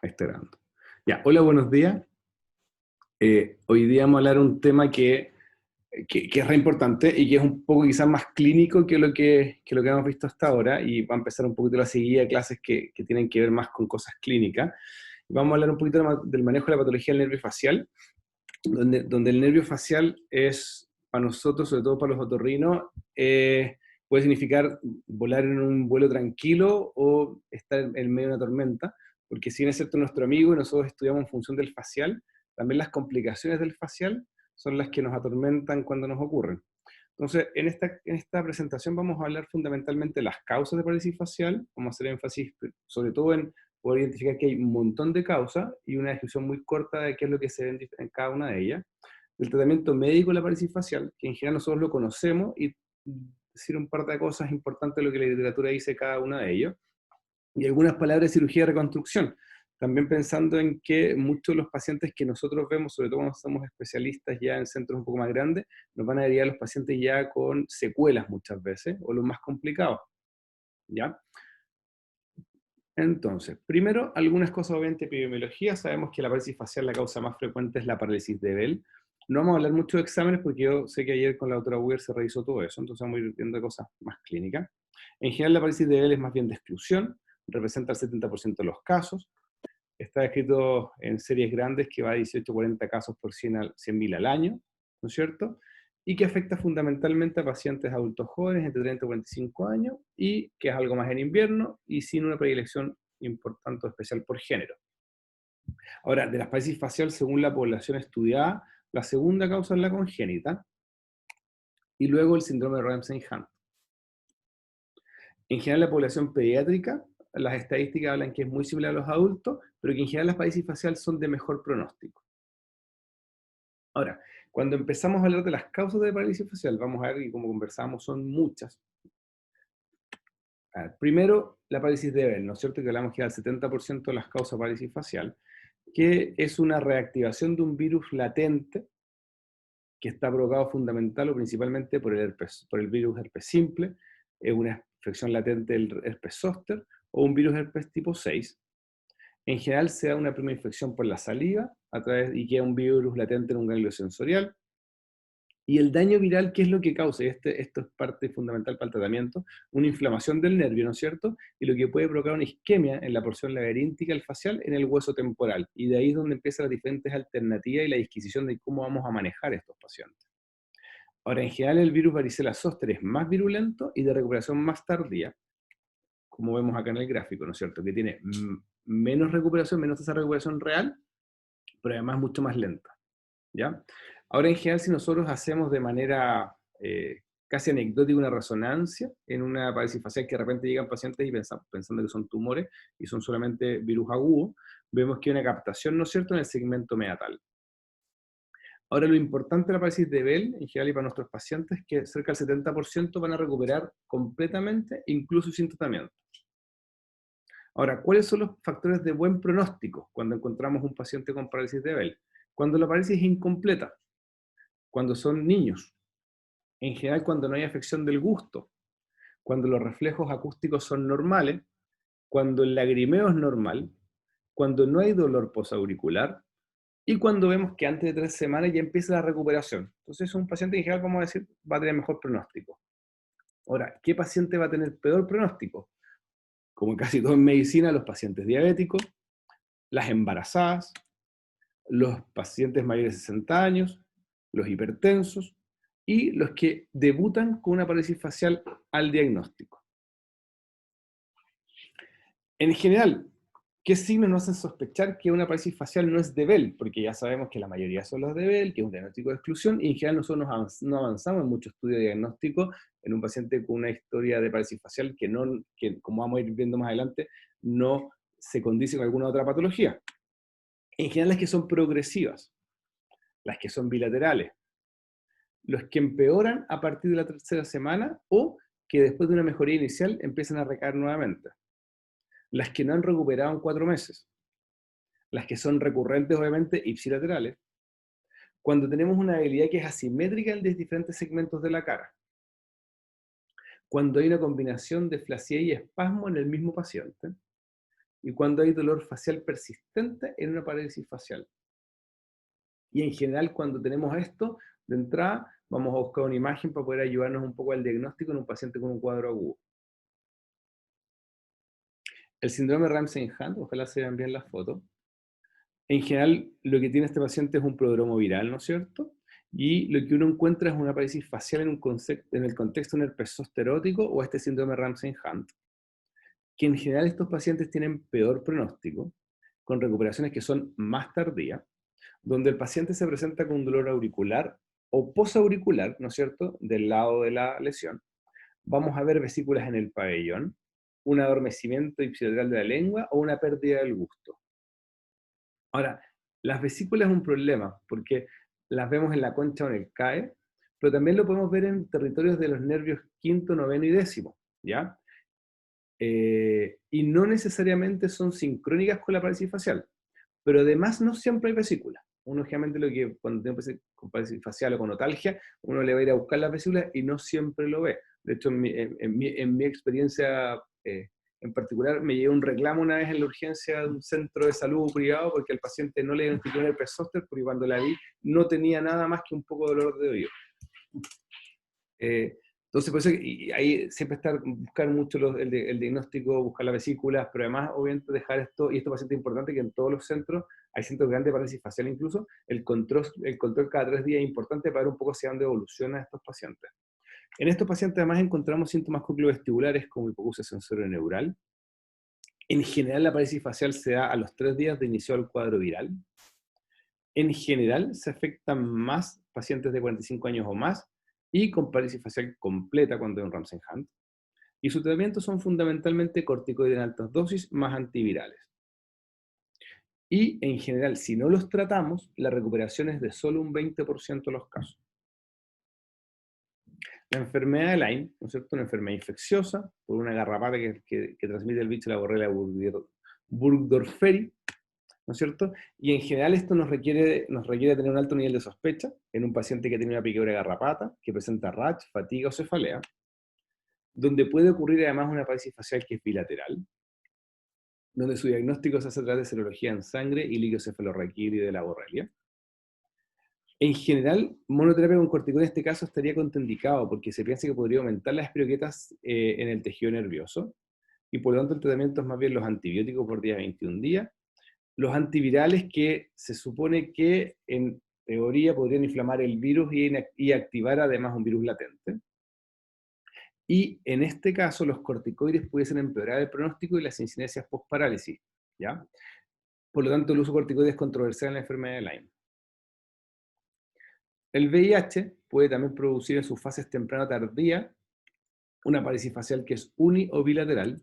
Está grabando. Ya, hola, buenos días. Hoy día vamos a hablar de un tema que es re importante y que es un poco quizás más clínico que lo que hemos visto hasta ahora, y va a empezar un poquito la seguida de clases que tienen que ver más con cosas clínicas. Vamos a hablar un poquito del manejo de la patología del nervio facial, donde el nervio facial es, para nosotros, sobre todo para los otorrinos, puede significar volar en un vuelo tranquilo o estar en medio de una tormenta, porque si bien es cierto nuestro amigo y nosotros estudiamos en función del facial, también las complicaciones del facial son las que nos atormentan cuando nos ocurren. Entonces, en esta presentación vamos a hablar fundamentalmente de las causas de parálisis facial, vamos a hacer énfasis sobre todo en poder identificar que hay un montón de causas y una descripción muy corta de qué es lo que se ve en cada una de ellas. El tratamiento médico de la parálisis facial, que en general nosotros lo conocemos, y decir un par de cosas importantes de lo que la literatura dice cada una de ellos, y algunas palabras de cirugía de reconstrucción. También pensando en que muchos de los pacientes que nosotros vemos, sobre todo cuando somos especialistas ya en centros un poco más grandes, nos van a derivar los pacientes ya con secuelas muchas veces, o los más complicados, ¿ya? Entonces, primero, algunas cosas obviamente de epidemiología. Sabemos que la parálisis facial, la causa más frecuente es la parálisis de Bell. No vamos a hablar mucho de exámenes porque yo sé que ayer con la doctora Weir se revisó todo eso, entonces vamos a ir viendo cosas más clínicas. En general, la parálisis de Bell es más bien de exclusión, representa el 70% de los casos. Está escrito en series grandes que va a 18 40 casos por 100.000 al año, ¿no es cierto? Y que afecta fundamentalmente a pacientes adultos jóvenes entre 30 y 45 años, y que es algo más en invierno y sin una predilección importante o especial por género. Ahora, de la parálisis facial, según la población estudiada, la segunda causa es la congénita, y luego el síndrome de Ramsay-Hunt. En general, la población pediátrica, las estadísticas hablan que es muy similar a los adultos, pero que en general las parálisis facial son de mejor pronóstico. Ahora, cuando empezamos a hablar de las causas de parálisis facial, vamos a ver, y como conversábamos, son muchas. A ver, primero, la parálisis de Bell, ¿no es cierto? Que hablamos que al 70% de las causas de parálisis facial, que es una reactivación de un virus latente que está provocado fundamental o principalmente por el virus herpes simple, una infección latente del herpes zóster, o un virus herpes tipo 6. En general se da una primera infección por la saliva y queda un virus latente en un ganglio sensorial. Y el daño viral, ¿qué es lo que causa? Y esto es parte fundamental para el tratamiento: una inflamación del nervio, ¿no es cierto? Y lo que puede provocar una isquemia en la porción laberíntica del facial, en el hueso temporal. Y de ahí es donde empiezan las diferentes alternativas y la disquisición de cómo vamos a manejar estos pacientes. Ahora, en general, el virus varicela zoster es más virulento y de recuperación más tardía, como vemos acá en el gráfico, ¿no es cierto? Que tiene menos recuperación, menos esa recuperación real, pero además mucho más lenta, ¿ya? Ahora, en general, si nosotros hacemos de manera casi anecdótica una resonancia en una parálisis facial, que de repente llegan pacientes y pensando que son tumores y son solamente virus agudos, vemos que hay una captación, ¿no es cierto?, en el segmento meatal. Ahora, lo importante de la parálisis de Bell, en general y para nuestros pacientes, es que cerca del 70% van a recuperar completamente, incluso sin tratamiento. Ahora, ¿cuáles son los factores de buen pronóstico cuando encontramos un paciente con parálisis de Bell? Cuando la parálisis es incompleta, cuando son niños, en general cuando no hay afección del gusto, cuando los reflejos acústicos son normales, cuando el lagrimeo es normal, cuando no hay dolor posauricular, y cuando vemos que antes de 3 semanas ya empieza la recuperación. Entonces es un paciente que en general, vamos a decir, va a tener mejor pronóstico. Ahora, ¿qué paciente va a tener peor pronóstico? Como en casi todo en medicina, los pacientes diabéticos, las embarazadas, los pacientes mayores de 60 años, los hipertensos y los que debutan con una parálisis facial al diagnóstico. En general, ¿qué signos nos hacen sospechar que una parálisis facial no es de Bell? Porque ya sabemos que la mayoría son los de Bell, que es un diagnóstico de exclusión, y en general nosotros no avanzamos en mucho estudio de diagnóstico en un paciente con una historia de parálisis facial que, como vamos a ir viendo más adelante, no se condice con alguna otra patología. En general, las que son progresivas, las que son bilaterales, los que empeoran a partir de la 3ª semana, o que después de una mejoría inicial empiezan a recaer nuevamente, las que no han recuperado en 4 meses, las que son recurrentes, obviamente, ipsilaterales, cuando tenemos una habilidad que es asimétrica en los diferentes segmentos de la cara, cuando hay una combinación de flacidez y espasmo en el mismo paciente, y cuando hay dolor facial persistente en una parálisis facial. Y en general, cuando tenemos esto, de entrada, vamos a buscar una imagen para poder ayudarnos un poco al diagnóstico en un paciente con un cuadro agudo. El síndrome Ramsay-Hunt, ojalá se vean bien las fotos. En general, lo que tiene este paciente es un prodromo viral, ¿no es cierto? Y lo que uno encuentra es una parálisis facial en el contexto de un herpes zóster erótico o este síndrome Ramsay-Hunt, que en general estos pacientes tienen peor pronóstico, con recuperaciones que son más tardías, donde el paciente se presenta con un dolor auricular o posauricular, ¿no es cierto?, del lado de la lesión. Vamos a ver vesículas en el pabellón, un adormecimiento ipsilateral de la lengua o una pérdida del gusto. Ahora, las vesículas es un problema, porque las vemos en la concha o en el CAE, pero también lo podemos ver en territorios de los nervios quinto, noveno y décimo, ¿ya? Y no necesariamente son sincrónicas con la parálisis facial, pero además no siempre hay vesículas. Uno generalmente lo que cuando tiene con parálisis facial o con otalgia, uno le va a ir a buscar las vesículas y no siempre lo ve. De hecho, en mi experiencia en particular, me llegó un reclamo una vez en la urgencia de un centro de salud privado porque al paciente no le identificó el herpes zóster porque cuando la vi no tenía nada más que un poco de dolor de oído. Entonces, por eso, y ahí siempre buscar mucho el diagnóstico, buscar las vesículas, pero además, obviamente, dejar esto, y esto es bastante importante, que en todos los centros, hay centros grandes de parálisis facial incluso, el control cada 3 días es importante para ver un poco hacia dónde evolucionan estos pacientes. En estos pacientes además encontramos síntomas cocleovestibulares como hipoacusia sensorio-neural. En general la parálisis facial se da a los 3 días de inicio del cuadro viral. En general se afectan más pacientes de 45 años o más y con parálisis facial completa cuando hay un Ramsay-Hunt. Y su tratamiento son fundamentalmente corticoides en altas dosis más antivirales. Y en general, si no los tratamos, la recuperación es de solo un 20% de los casos. La enfermedad de Lyme, ¿no es cierto? Una enfermedad infecciosa por una garrapata que transmite el bicho, la borrelia burgdorferi, ¿no es cierto? Y en general esto nos requiere tener un alto nivel de sospecha en un paciente que tiene una picadura de garrapata, que presenta rash, fatiga o cefalea, donde puede ocurrir además una parálisis facial que es bilateral, donde su diagnóstico se hace a través de serología en sangre y líquido cefalorraquídeo de la borrelia. En general, monoterapia con corticoides en este caso estaría contraindicado porque se piensa que podría aumentar las espiroquetas en el tejido nervioso y por lo tanto el tratamiento es más bien los antibióticos por día 21 días, los antivirales que se supone que en teoría podrían inflamar el virus y activar además un virus latente. Y en este caso los corticoides pudiesen empeorar el pronóstico y las incidencias post-parálisis, ¿ya? Por lo tanto el uso de corticoides es controversial en la enfermedad de Lyme. El VIH puede también producir en sus fases temprana tardía una parálisis facial que es uni o bilateral,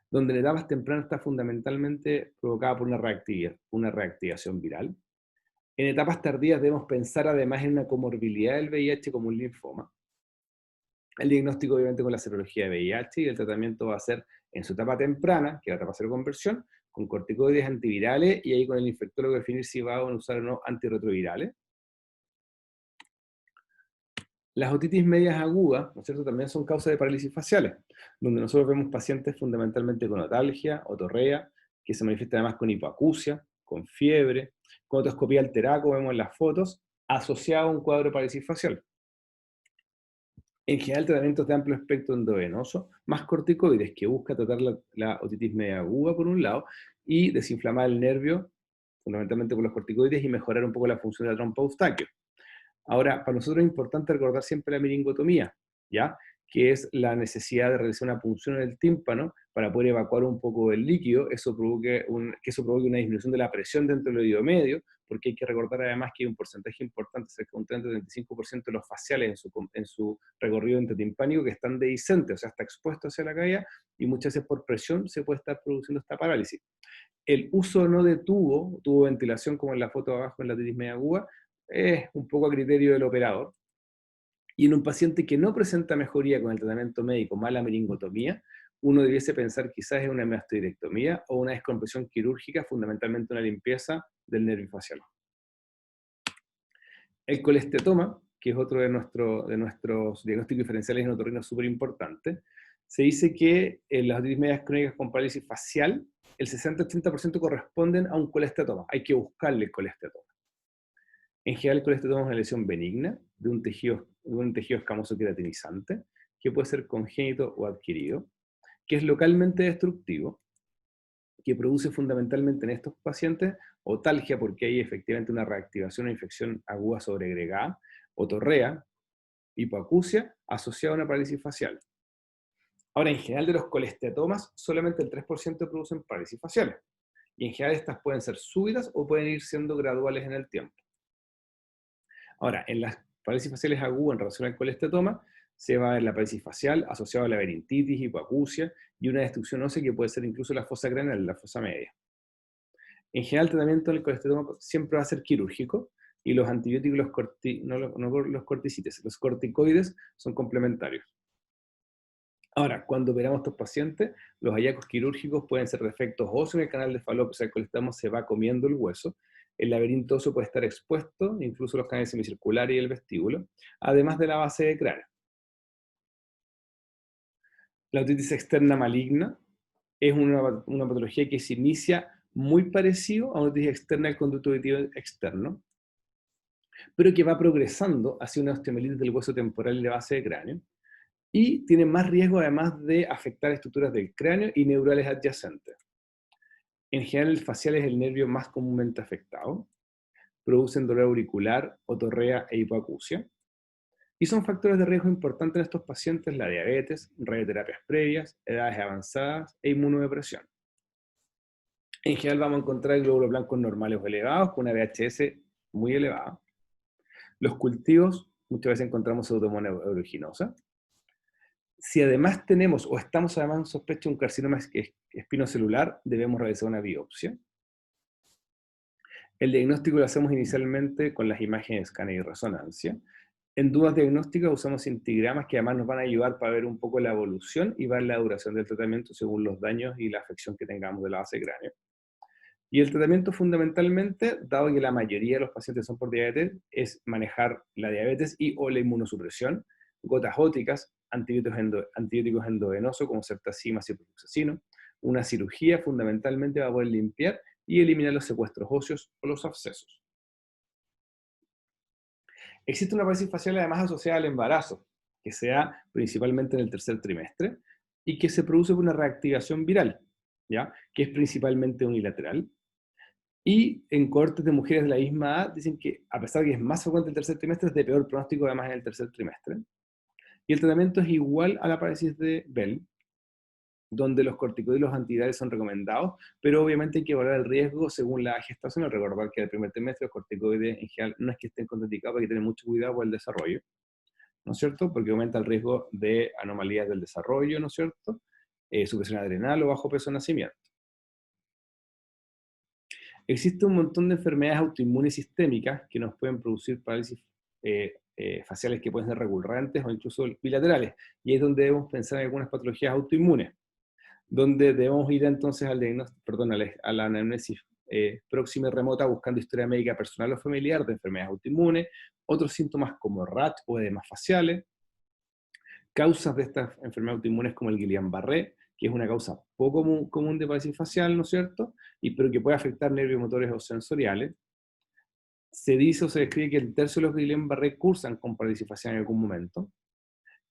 donde en etapas tempranas está fundamentalmente provocada por una reactivación viral. En etapas tardías debemos pensar además en una comorbilidad del VIH como un linfoma. El diagnóstico obviamente con la serología de VIH y el tratamiento va a ser en su etapa temprana, que va a pasar conversión, con corticoides antivirales y ahí con el infectólogo definir si va a usar o no antirretrovirales. Las otitis medias agudas, ¿no es cierto?, también son causa de parálisis faciales, donde nosotros vemos pacientes fundamentalmente con otalgia, otorrea, que se manifiesta además con hipoacusia, con fiebre, con otoscopía alterada, como vemos en las fotos, asociado a un cuadro de parálisis facial. En general, tratamientos de amplio espectro endovenoso, más corticoides, que busca tratar la otitis media aguda por un lado, y desinflamar el nervio, fundamentalmente con los corticoides, y mejorar un poco la función de la trompa Eustaquio. Ahora, para nosotros es importante recordar siempre la meningotomía, ¿ya? Que es la necesidad de realizar una punción en el tímpano para poder evacuar un poco del líquido, que eso provoque una disminución de la presión dentro del oído medio, porque hay que recordar además que hay un porcentaje importante, cerca de un 30-35% de los faciales en su recorrido intertimpánico que están dehiscentes, o sea, está expuesto hacia la caída, y muchas veces por presión se puede estar produciendo esta parálisis. El uso no de tubo de ventilación, como en la foto de abajo en la otitis media aguda, es un poco a criterio del operador. Y en un paciente que no presenta mejoría con el tratamiento médico, mala meningotomía, uno debiese pensar quizás en una mastoidectomía o una descompresión quirúrgica, fundamentalmente una limpieza del nervio facial. El colestetoma, que es otro de nuestros diagnósticos diferenciales en otorrino súper importante, se dice que en las otitis medias crónicas con parálisis facial, el 60-80% corresponden a un colestatoma. Hay que buscarle el colestatoma. En general, el colestatoma es una lesión benigna de un tejido escamoso queratinizante, que puede ser congénito o adquirido, que es localmente destructivo, que produce fundamentalmente en estos pacientes otalgia, porque hay efectivamente una reactivación o infección aguda sobreagregada, otorrea, hipoacusia, asociada a una parálisis facial. Ahora, en general de los colestatomas, solamente el 3% producen parálisis faciales. Y en general estas pueden ser súbitas o pueden ir siendo graduales en el tiempo. Ahora, en las parálisis faciales agudas en relación al colestatoma, se va a ver la parálisis facial asociada a la laberintitis, hipoacusia y una destrucción ósea que puede ser incluso la fosa craneal, la fosa media. En general, el tratamiento del colestatoma siempre va a ser quirúrgico y los antibióticos, los corticoides, los corticoides son complementarios. Ahora, cuando operamos a estos pacientes, los hallazgos quirúrgicos pueden ser defectos óseos en el canal de Fallope, o sea, el colestatoma se va comiendo el hueso, el laberinto óseo puede estar expuesto, incluso los canales semicirculares y el vestíbulo, además de la base de cráneo. La otitis externa maligna es una patología que se inicia muy parecido a una otitis externa del conducto auditivo externo, pero que va progresando hacia una osteomielitis del hueso temporal y la base de cráneo, y tiene más riesgo además de afectar estructuras del cráneo y neurales adyacentes. En general, el facial es el nervio más comúnmente afectado, producen dolor auricular, otorrea e hipoacusia, y son factores de riesgo importantes en estos pacientes la diabetes, radioterapias previas, edades avanzadas e inmunodepresión. En general vamos a encontrar glóbulos blancos normales o elevados con una VHS muy elevada. Los cultivos, muchas veces encontramos pseudomonas aeruginosa. Si además tenemos o estamos además en sospecha de un carcinoma espinocelular, debemos realizar una biopsia. El diagnóstico lo hacemos inicialmente con las imágenes de escáner y resonancia. En dudas diagnósticas usamos cintigramas que además nos van a ayudar para ver un poco la evolución y ver la duración del tratamiento según los daños y la afección que tengamos de la base de cráneo. Y el tratamiento fundamentalmente, dado que la mayoría de los pacientes son por diabetes, es manejar la diabetes y o la inmunosupresión, gotas óticas, antibióticos endovenosos como ceftazima, ciprofloxacino, una cirugía fundamentalmente va a poder limpiar y eliminar los secuestros óseos o los abscesos. Existe una parálisis facial además asociada al embarazo, que se da principalmente en el tercer trimestre y que se produce por una reactivación viral, ¿ya? Que es principalmente unilateral. Y en cohortes de mujeres de la misma edad dicen que, a pesar de que es más frecuente el tercer trimestre, es de peor pronóstico además en el tercer trimestre. Y el tratamiento es igual a la parálisis de Bell, donde los corticoides y los antivirales son recomendados, pero obviamente hay que evaluar el riesgo según la gestación. Recordar que el primer trimestre los corticoides en general no es que estén contraindicados, hay que tener mucho cuidado con el desarrollo, ¿no es cierto? Porque aumenta el riesgo de anomalías del desarrollo, ¿no es cierto? Supresión adrenal o bajo peso de nacimiento. Existe un montón de enfermedades autoinmunes sistémicas que nos pueden producir parálisis faciales que pueden ser recurrentes o incluso bilaterales, y es donde debemos pensar en algunas patologías autoinmunes, donde debemos ir entonces al diagnóstico, a la anamnesis próxima y remota buscando historia médica personal o familiar de enfermedades autoinmunes, otros síntomas como RAT o edemas faciales, causas de estas enfermedades autoinmunes como el Guillain-Barré, que es una causa poco común de parálisis facial, ¿no es cierto? Pero que puede afectar nervios motores o sensoriales. Se dice o se describe que el tercio de los Guillain-Barré cursan con parálisis facial en algún momento,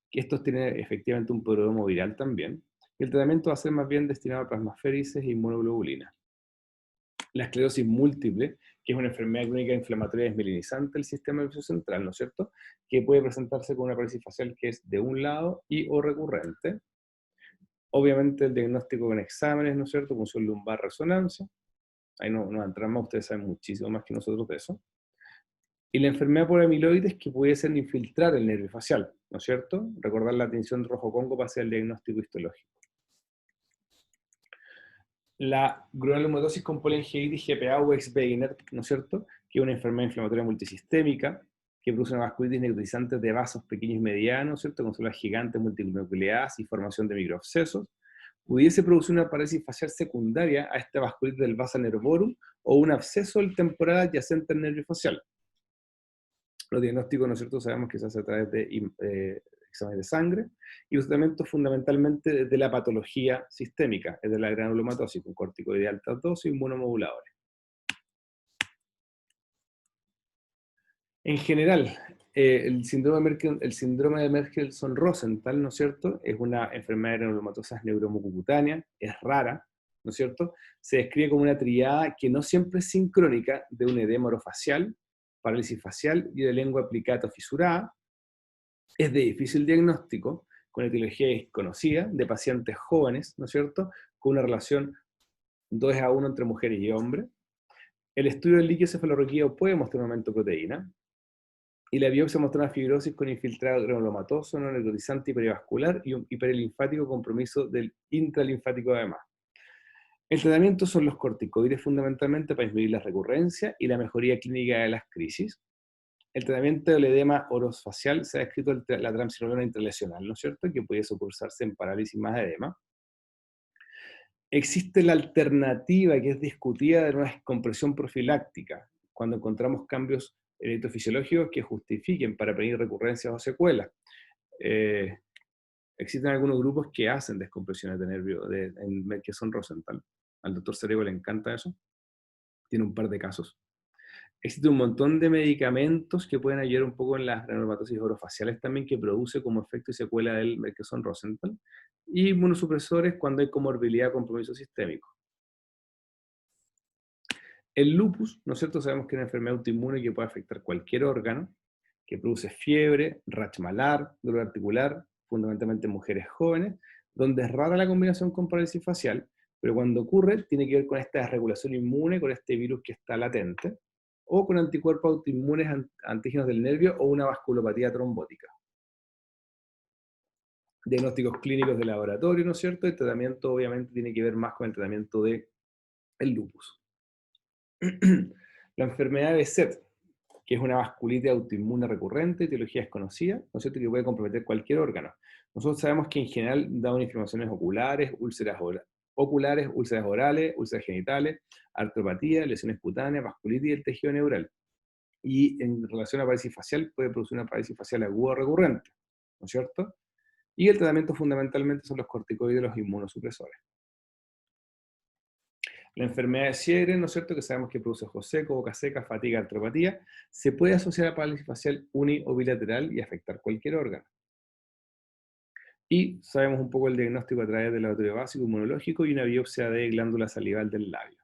que estos tienen efectivamente un prodromo viral también, y el tratamiento va a ser más bien destinado a plasmaféresis e inmunoglobulinas. La esclerosis múltiple, que es una enfermedad crónica inflamatoria desmielinizante del sistema nervioso central, ¿no es cierto?, que puede presentarse con una parálisis facial que es de un lado y o recurrente. Obviamente el diagnóstico con exámenes, ¿no es cierto?, punción lumbar, resonancia. Ahí no entramos, ustedes saben muchísimo más que nosotros de eso. Y la enfermedad por amiloides que puede ser infiltrar el nervio facial, ¿no es cierto? Recordar la tinción rojo-congo para hacer el diagnóstico histológico. La granulomatosis con polyangiitis GPA o Weisbeiner, ¿no es cierto?, que es una enfermedad inflamatoria multisistémica que produce una vasculitis necrotizante de vasos pequeños y medianos, ¿cierto?, con células gigantes multinucleadas y formación de microabscesos, pudiese producir una parálisis facial secundaria a esta vasculitis del vasa nervorum o un absceso del temporal adyacente al nervio facial. Los diagnósticos, ¿no es cierto?, sabemos que se hace a través de exámenes de sangre, y los tratamientos fundamentalmente de la patología sistémica, es de la granulomatosis, con corticoide de alta dosis y inmunomoduladores. En general, el síndrome de Merkel-Rosenthal, ¿no es cierto?, es una enfermedad de granulomatosis neuromucocutánea, es rara, ¿no es cierto?, se describe como una triada que no siempre es sincrónica de un edema orofacial, parálisis facial y de lengua aplicata o fisurada, es de difícil diagnóstico, con etiología desconocida, de pacientes jóvenes, ¿no es cierto?, con una relación 2:1 entre mujeres y hombres. El estudio del líquido cefalorraquídeo puede mostrar un aumento de proteína, y la biopsia mostró una fibrosis con infiltrado granulomatoso, no necrotizante y perivascular, y un hiperlinfático compromiso del intralinfático además. El tratamiento son los corticoides fundamentalmente para disminuir la recurrencia y la mejoría clínica de las crisis. El tratamiento del edema orofacial se ha descrito la triamcinolona intralesional, ¿no es cierto?, que puede socursarse en parálisis más edema. Existe la alternativa que es discutida de una descompresión profiláctica, cuando encontramos cambios electrofisiológicos que justifiquen para prevenir recurrencias o secuelas. Eh, Existen algunos grupos que hacen descompresiones de nervio que son Rosenthal. Al doctor Cerego le encanta eso. Tiene un par de casos. Existe un montón de medicamentos que pueden ayudar un poco en las granulomatosis orofaciales también, que produce como efecto y secuela del Merkel-Rosenthal, y inmunosupresores cuando hay comorbilidad o compromiso sistémico. El lupus, ¿no es cierto? Sabemos que es una enfermedad autoinmune que puede afectar cualquier órgano, que produce fiebre, rash malar, dolor articular, fundamentalmente en mujeres jóvenes, donde es rara la combinación con parálisis facial, pero cuando ocurre tiene que ver con esta desregulación inmune, con este virus que está latente, o con anticuerpos autoinmunes antígenos del nervio o una vasculopatía trombótica. Diagnósticos clínicos de laboratorio, ¿no es cierto? El tratamiento obviamente tiene que ver más con el tratamiento del lupus. La enfermedad de Behçet, que es una vasculitis autoinmune recurrente, etiología desconocida, ¿no es cierto?, que puede comprometer cualquier órgano. Nosotros sabemos que en general da inflamaciones oculares, úlceras orales, úlceras genitales, artropatía, lesiones cutáneas, vasculitis del tejido neural. Y en relación a parálisis facial, puede producir una parálisis facial aguda recurrente, ¿no es cierto? Y el tratamiento fundamentalmente son los corticoides y los inmunosupresores. La enfermedad de Sjögren, ¿no es cierto?, que sabemos que produce ojos secos, boca seca, fatiga, artropatía, se puede asociar a parálisis facial uni o bilateral y afectar cualquier órgano. Y sabemos un poco el diagnóstico a través del laboratorio básico inmunológico y una biopsia de glándula salival del labio.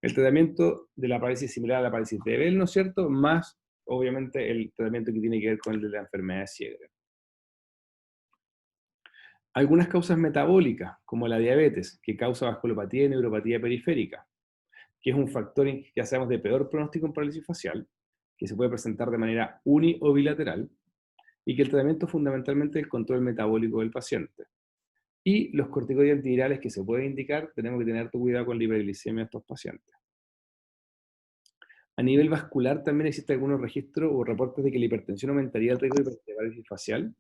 El tratamiento de la parálisis similar a la parálisis de Bell, ¿no es cierto?, más obviamente el tratamiento que tiene que ver con el de la enfermedad de Sjögren. Algunas causas metabólicas, como la diabetes, que causa vasculopatía y neuropatía periférica, que es un factor que ya sabemos de peor pronóstico en parálisis facial, que se puede presentar de manera uni o bilateral, y que el tratamiento fundamentalmente es el control metabólico del paciente. Y los corticoides antivirales que se pueden indicar, tenemos que tener harto cuidado con la hiperglicemia de estos pacientes. A nivel vascular también existen algunos registros o reportes de que la hipertensión aumentaría el riesgo de parálisis facial,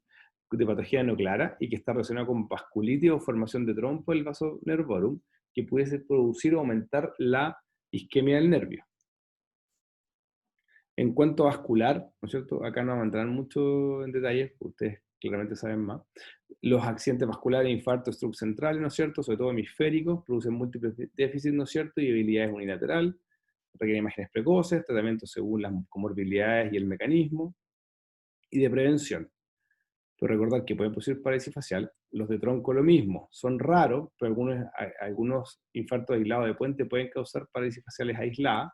de patología no clara, y que está relacionado con vasculitis o formación de trompo del vaso nervorum, que pudiese producir o aumentar la isquemia del nervio. En cuanto a vascular, ¿no es cierto? Acá no vamos a entrar mucho en detalles, ustedes claramente saben más. Los accidentes vasculares, infartos, stroke centrales, ¿no es cierto?, sobre todo hemisféricos, producen múltiples déficits, ¿no es cierto?, y debilidades unilateral, requieren imágenes precoces, tratamientos según las comorbilidades y el mecanismo, y de prevención. Pero recordar que pueden producir parálisis facial, los de tronco lo mismo, son raros, pero algunos infartos aislados de puente pueden causar parálisis faciales aisladas,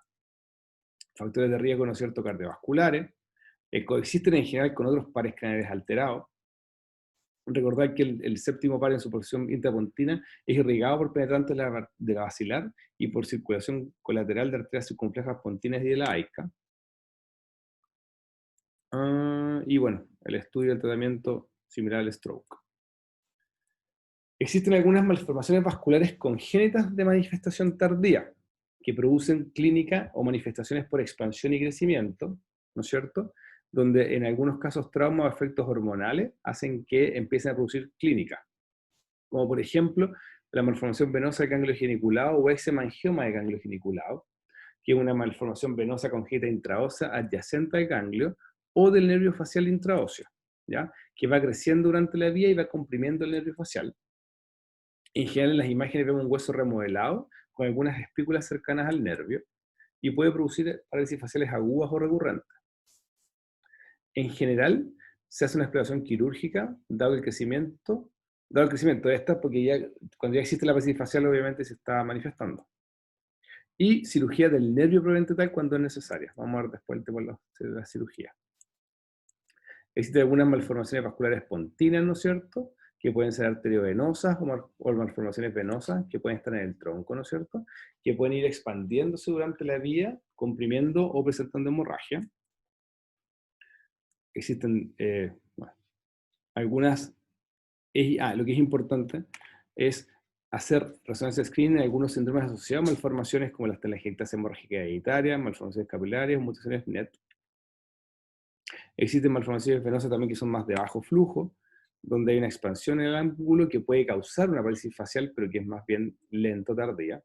factores de riesgo, ¿no es cierto?, cardiovasculares, coexisten en general con otros pares craneales alterados. Recordar que el séptimo par en su porción intrapontina es irrigado por penetrantes de la basilar y por circulación colateral de arterias circunflejas pontinas y de la AICA. Y bueno, el estudio del tratamiento similar al stroke. Existen algunas malformaciones vasculares congénitas de manifestación tardía, que producen clínica o manifestaciones por expansión y crecimiento, ¿no es cierto?, donde en algunos casos traumas o efectos hormonales hacen que empiecen a producir clínica, como por ejemplo la malformación venosa del ganglio geniculado o hexemangioma de ganglio geniculado, que es una malformación venosa congénita intraósea adyacente al ganglio, o del nervio facial intraóseo. ¿ya? Que va creciendo durante la vía y va comprimiendo el nervio facial. En general, en las imágenes vemos un hueso remodelado con algunas espículas cercanas al nervio y puede producir parálisis faciales agudas o recurrentes. En general, se hace una exploración quirúrgica, dado el crecimiento de estas, porque ya, cuando ya existe la parálisis facial, obviamente se está manifestando. Y cirugía del nervio propiamente tal cuando es necesaria. Vamos a ver después el tema de la cirugía. Existen algunas malformaciones vasculares espontáneas, ¿no es cierto?, que pueden ser arteriovenosas o malformaciones venosas que pueden estar en el tronco, ¿no es cierto?, que pueden ir expandiéndose durante la vía, comprimiendo o presentando hemorragia. Existen bueno, algunas... lo que es importante es hacer resonancia screening en algunos síndromes asociados a malformaciones como las telangiectasias hemorrágicas hereditarias, malformaciones capilares, mutaciones NET. Existen malformaciones venosas también que son más de bajo flujo, donde hay una expansión en el ángulo que puede causar una parálisis facial, pero que es más bien lento, tardía.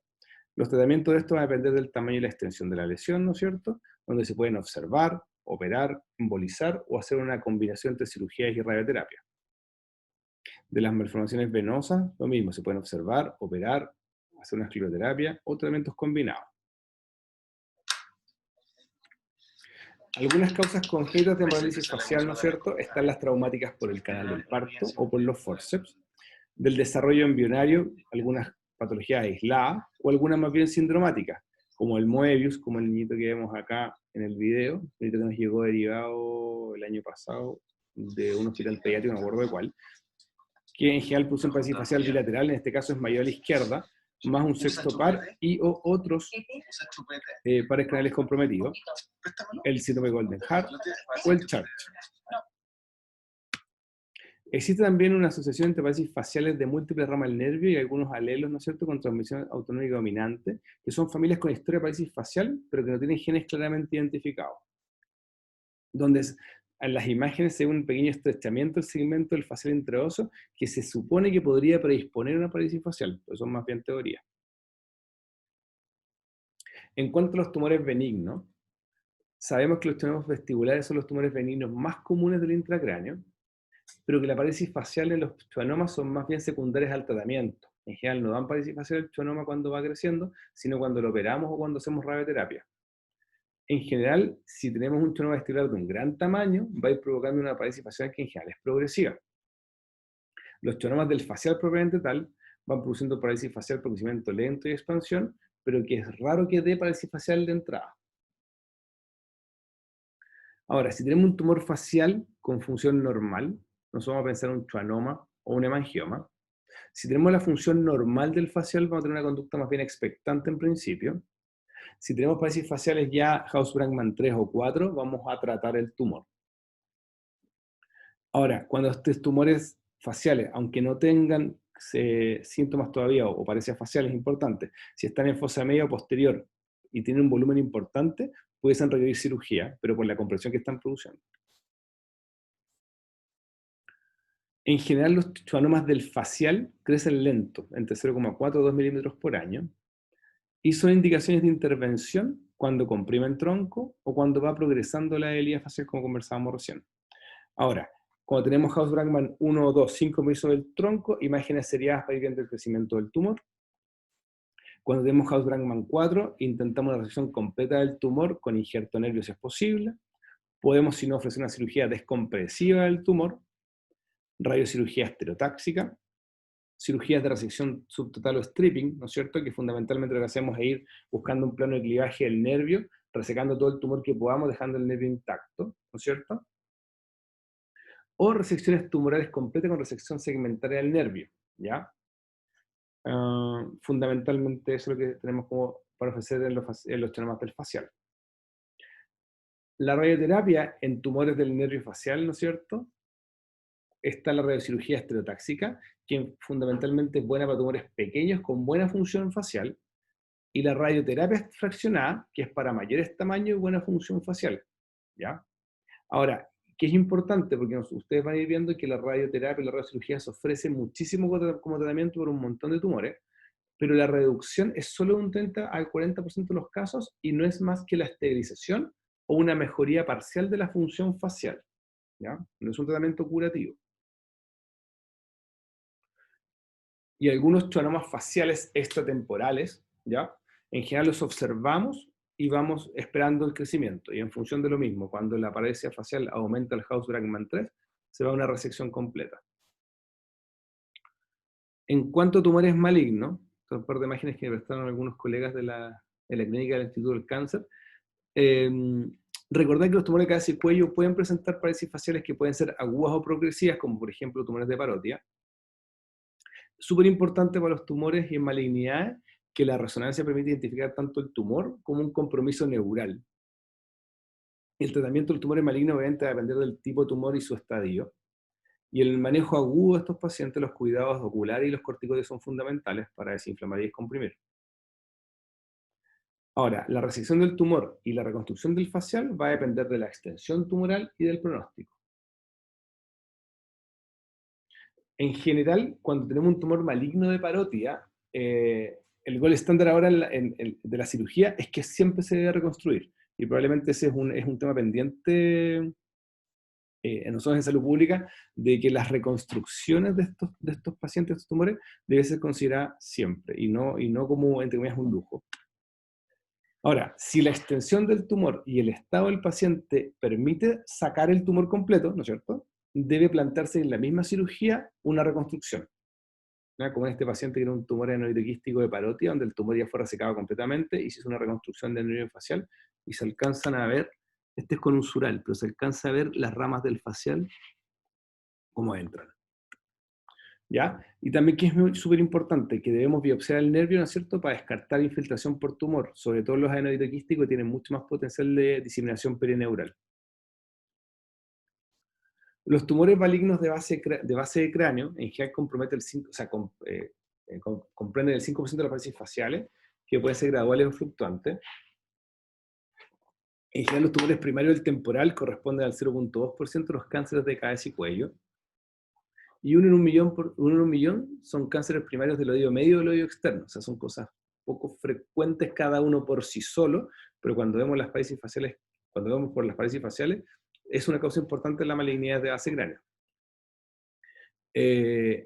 Los tratamientos de esto van a depender del tamaño y la extensión de la lesión, ¿no es cierto?, donde se pueden observar, operar, embolizar o hacer una combinación entre cirugías y radioterapia. De las malformaciones venosas, lo mismo, se pueden observar, operar, hacer una escleroterapia o tratamientos combinados. Algunas causas concretas de parálisis facial, ¿no es cierto?, están las traumáticas por el canal del parto o por los forceps, del desarrollo embrionario, algunas patologías aisladas o algunas más bien sindromáticas, como el Moebius, como el niñito que vemos acá en el video, el niñito que nos llegó derivado el año pasado de un hospital pediátrico, no me acuerdo de cuál, que en general produce parálisis facial bilateral, en este caso es mayor a la izquierda, más un sexto par y o otros pares craneales comprometidos, el síndrome de Golden Heart o el Church. Existe también una asociación entre parálisis faciales de múltiples ramas del nervio y algunos alelos, ¿no es cierto?, con transmisión autonómica dominante, que son familias con historia de parálisis facial, pero que no tienen genes claramente identificados. Donde en las imágenes se ve un pequeño estrechamiento del segmento del facial intraoso que se supone que podría predisponer a una parálisis facial, pero son más bien teorías. En cuanto a los tumores benignos, sabemos que los tumores vestibulares son los tumores benignos más comunes del intracráneo, pero que la parálisis facial en los schwannomas son más bien secundarias al tratamiento. En general no dan parálisis facial el schwannoma cuando va creciendo, sino cuando lo operamos o cuando hacemos radioterapia. En general, si tenemos un schwannoma vestibular de un gran tamaño, va a ir provocando una parálisis facial que en general es progresiva. Los schwannomas del facial propiamente tal van produciendo parálisis facial por crecimiento lento y expansión, pero que es raro que dé parálisis facial de entrada. Ahora, si tenemos un tumor facial con función normal, nos vamos a pensar un schwannoma o un hemangioma. Si tenemos la función normal del facial, vamos a tener una conducta más bien expectante en principio. Si tenemos parálisis faciales ya Hauss-Brackmann 3 o 4, vamos a tratar el tumor. Ahora, cuando estos tumores faciales, aunque no tengan síntomas todavía o parálisis faciales importantes, si están en fosa media o posterior y tienen un volumen importante, pueden requerir cirugía, pero por la compresión que están produciendo. En general, los schwannomas del facial crecen lento, entre 0,4 a 2 milímetros por año, y son indicaciones de intervención cuando comprimen tronco o cuando va progresando la herida facial, como conversábamos recién. Ahora, cuando tenemos Hauss-Brackmann 1 o 2, 5 milímetros del tronco, imágenes seriadas para ir viendo el crecimiento del tumor. Cuando tenemos Hauss-Brackmann 4, intentamos la resección completa del tumor con injerto nervio si es posible. Podemos, si no, ofrecer una cirugía descompresiva del tumor, radiocirugía estereotáxica, cirugías de resección subtotal o stripping, ¿no es cierto?, que fundamentalmente lo que hacemos es ir buscando un plano de clivaje del nervio, resecando todo el tumor que podamos, dejando el nervio intacto, ¿no es cierto? O resecciones tumorales completas con resección segmentaria del nervio, ¿ya? Fundamentalmente eso es lo que tenemos como para ofrecer en los schwannomas del facial. La radioterapia en tumores del nervio facial, ¿no es cierto?, está la radiocirugía estereotáxica, que fundamentalmente es buena para tumores pequeños con buena función facial, y la radioterapia fraccionada, que es para mayores tamaños y buena función facial, ¿ya? Ahora, ¿qué es importante? Porque ustedes van a ir viendo que la radioterapia y la radiocirugía se ofrece muchísimo como tratamiento por un montón de tumores, pero la reducción es solo un 30 al 40% de los casos y no es más que la esterilización o una mejoría parcial de la función facial, ¿ya? No es un tratamiento curativo. Y algunos schwannomas faciales extratemporales, ¿ya? En general los observamos y vamos esperando el crecimiento. Y en función de lo mismo, cuando la paresia facial aumenta el Haus-Bragman 3, se va a una resección completa. En cuanto a tumores malignos, son un par de imágenes que me prestaron algunos colegas de la clínica del Instituto del Cáncer. Eh, Recordad que los tumores de cabeza y cuello pueden presentar paresis faciales que pueden ser agudas o progresivas, como por ejemplo tumores de parotia. Súper importante para los tumores y en malignidad que la resonancia permite identificar tanto el tumor como un compromiso neural. El tratamiento del tumor maligno obviamente va a depender del tipo de tumor y su estadio. Y en el manejo agudo de estos pacientes, los cuidados oculares y los corticoides son fundamentales para desinflamar y descomprimir. Ahora, la resección del tumor y la reconstrucción del facial va a depender de la extensión tumoral y del pronóstico. En general, cuando tenemos un tumor maligno de parotia, el gol estándar ahora de la cirugía es que siempre se debe reconstruir. Y probablemente ese es un tema pendiente en nosotros en salud pública, de que las reconstrucciones de estos pacientes, de estos tumores, debe ser considerada siempre, y no como, entre comillas, un lujo. Ahora, si la extensión del tumor y el estado del paciente permite sacar el tumor completo, ¿no es cierto?, debe plantearse en la misma cirugía una reconstrucción, ¿no? Como en este paciente que era un tumor adenoidoquístico de parotia, donde el tumor ya fue resecado completamente, y se hizo una reconstrucción del nervio facial, y se alcanzan a ver, este es con un sural, pero se alcanza a ver las ramas del facial cómo entran. ¿Ya? Y también que es súper importante, que debemos biopsiar el nervio, ¿no es cierto?, para descartar infiltración por tumor, sobre todo los adenoidoquísticos tienen mucho más potencial de diseminación perineural. Los tumores malignos de base de cráneo, en general comprometen el 5, o sea, comprenden el 5% de las paresis faciales, que pueden ser graduales o fluctuantes. En general los tumores primarios del temporal corresponden al 0,2% de los cánceres de cabeza y cuello. Y uno en un millón son cánceres primarios del oído medio y del oído externo. O sea, son cosas poco frecuentes cada uno por sí solo, pero cuando vemos las paresis faciales, cuando vemos por las paresis faciales, es una causa importante en la malignidad de base cráneo.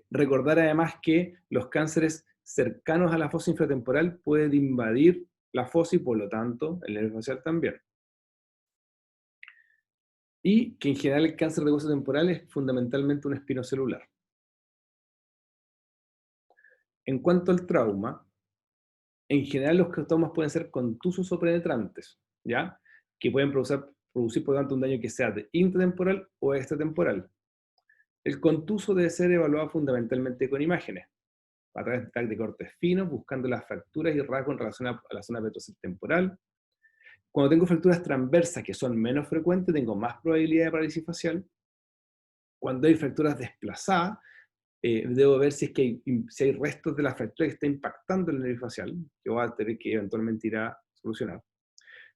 Recordar además que los cánceres cercanos a la fosa infratemporal pueden invadir la fosa y por lo tanto el nervio facial también. Y que en general el cáncer de hueso temporal es fundamentalmente un espinocelular. En cuanto al trauma, en general los traumas pueden ser contusos o penetrantes, ¿ya? Que pueden producir por tanto un daño que sea de intratemporal o extratemporal. El contuso debe ser evaluado fundamentalmente con imágenes, a través de cortes finos, buscando las fracturas y rasgos en relación a la zona temporal. Cuando tengo fracturas transversas, que son menos frecuentes, tengo más probabilidad de parálisis facial. Cuando hay fracturas desplazadas, debo ver si es que si hay restos de la fractura que está impactando el nervio facial, que voy a tener que eventualmente ir a solucionar.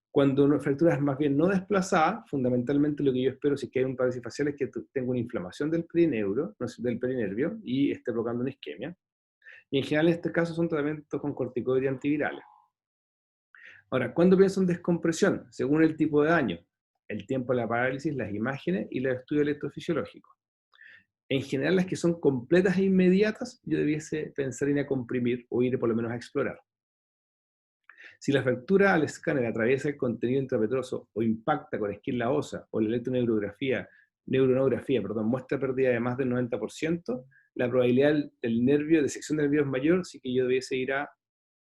Cuando una fractura es más bien no desplazada, fundamentalmente lo que yo espero si es que hay un parálisis facial es que tenga una inflamación del perineuro, no, del perinervio, y esté provocando una isquemia. Y en general en este caso son tratamientos con corticoides y antivirales. Ahora, ¿cuándo pienso en descompresión? Según el tipo de daño, el tiempo de la parálisis, las imágenes y los estudios electrofisiológicos. En general, las que son completas e inmediatas, yo debiese pensar en a comprimir o ir por lo menos a explorar. Si la fractura al escáner atraviesa el contenido intrapetroso o impacta con esquila ósea o la neuronografía, muestra pérdida de más del 90%, la probabilidad del nervio, de sección del nervio es mayor, así que yo debiese ir a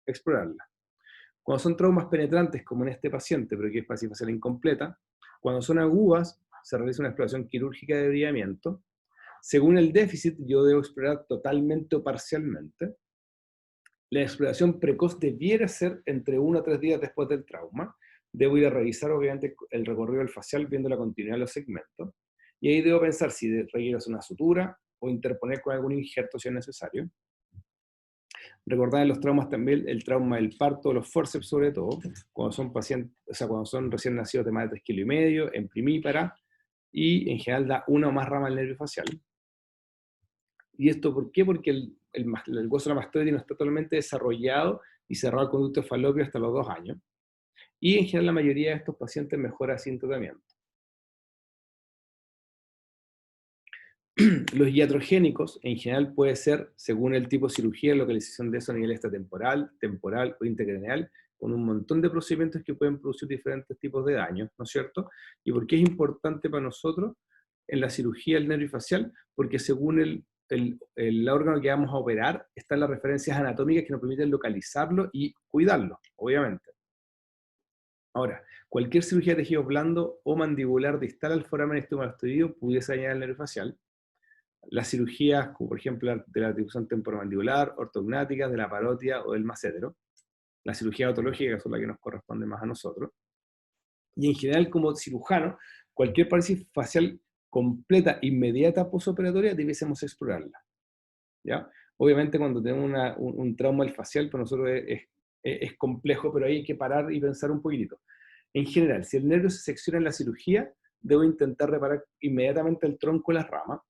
explorarla. Cuando son traumas penetrantes, como en este paciente, pero que es parálisis facial incompleta, cuando son agudas, se realiza una exploración quirúrgica de brillamiento. Según el déficit, yo debo explorar totalmente o parcialmente. La exploración precoz debiera ser entre 1 a 3 días después del trauma. Debo ir a revisar, obviamente, el recorrido del facial viendo la continuidad de los segmentos. Y ahí debo pensar si requiero hacer una sutura o interponer con algún injerto si es necesario. Recordar en los traumas también el trauma del parto, los forceps sobre todo, cuando son pacientes, o sea, cuando son recién nacidos de más de 3,5 kg, en primípara, y en general da una o más ramas del nervio facial. ¿Y esto por qué? Porque el hueso de la mastoide no está totalmente desarrollado y cerrado al conducto falopio hasta los 2 años. Y en general la mayoría de estos pacientes mejora sin tratamiento. Los iatrogénicos, en general, puede ser, según el tipo de cirugía, localización de eso a nivel extratemporal, temporal o intracraneal, con un montón de procedimientos que pueden producir diferentes tipos de daños, ¿no es cierto? ¿Y por qué es importante para nosotros en la cirugía del nervio facial? Porque según el órgano que vamos a operar, están las referencias anatómicas que nos permiten localizarlo y cuidarlo, obviamente. Ahora, cualquier cirugía de tejido blando o mandibular distal al foramen estomacoideo pudiese dañar el nervio facial. Las cirugías, como por ejemplo de la articulación temporomandibular, ortognática, de la parótida o del macétero. La cirugía otológica, que es la que nos corresponde más a nosotros. Y en general, como cirujano, cualquier parálisis facial completa, inmediata, postoperatoria, debiésemos explorarla. ¿Ya? Obviamente cuando tenemos un trauma del facial, para nosotros es complejo, pero hay que parar y pensar un poquitito. En general, si el nervio se secciona en la cirugía, debo intentar reparar inmediatamente el tronco de las ramas.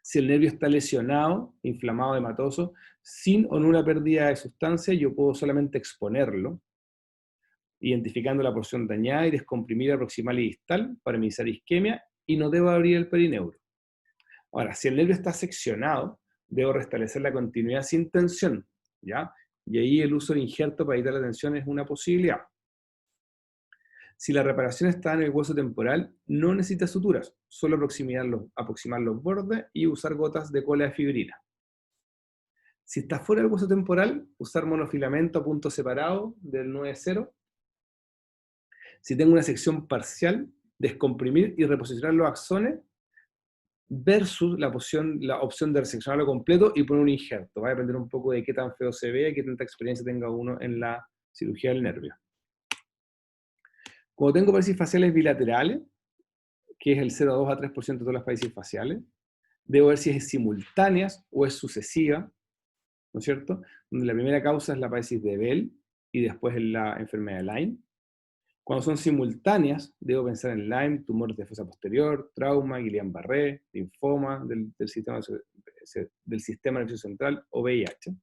Si el nervio está lesionado, inflamado, hematoso, sin o nula pérdida de sustancia, yo puedo solamente exponerlo, identificando la porción dañada y descomprimir la proximal y distal para minimizar isquemia, y no debo abrir el perineuro. Ahora, si el nervio está seccionado, debo restablecer la continuidad sin tensión, ¿ya? Y ahí el uso de injerto para evitar la tensión es una posibilidad. Si la reparación está en el hueso temporal, no necesita suturas, solo aproximar los bordes y usar gotas de cola de fibrina. Si está fuera del hueso temporal, usar monofilamento a punto separado del 9-0. Si tengo una sección parcial, descomprimir y reposicionar los axones versus la opción de reseccionarlo completo y poner un injerto. Va a depender un poco de qué tan feo se vea y qué tanta experiencia tenga uno en la cirugía del nervio. Cuando tengo parálisis faciales bilaterales, que es el 0,2 a 3% de todas las parálisis faciales, debo ver si es simultánea o es sucesiva, ¿no es cierto? Donde la primera causa es la parálisis de Bell y después es la enfermedad de Lyme. Cuando son simultáneas, debo pensar en Lyme, tumores de fosa posterior, trauma, Guillain-Barré, linfoma del sistema nervioso central o VIH.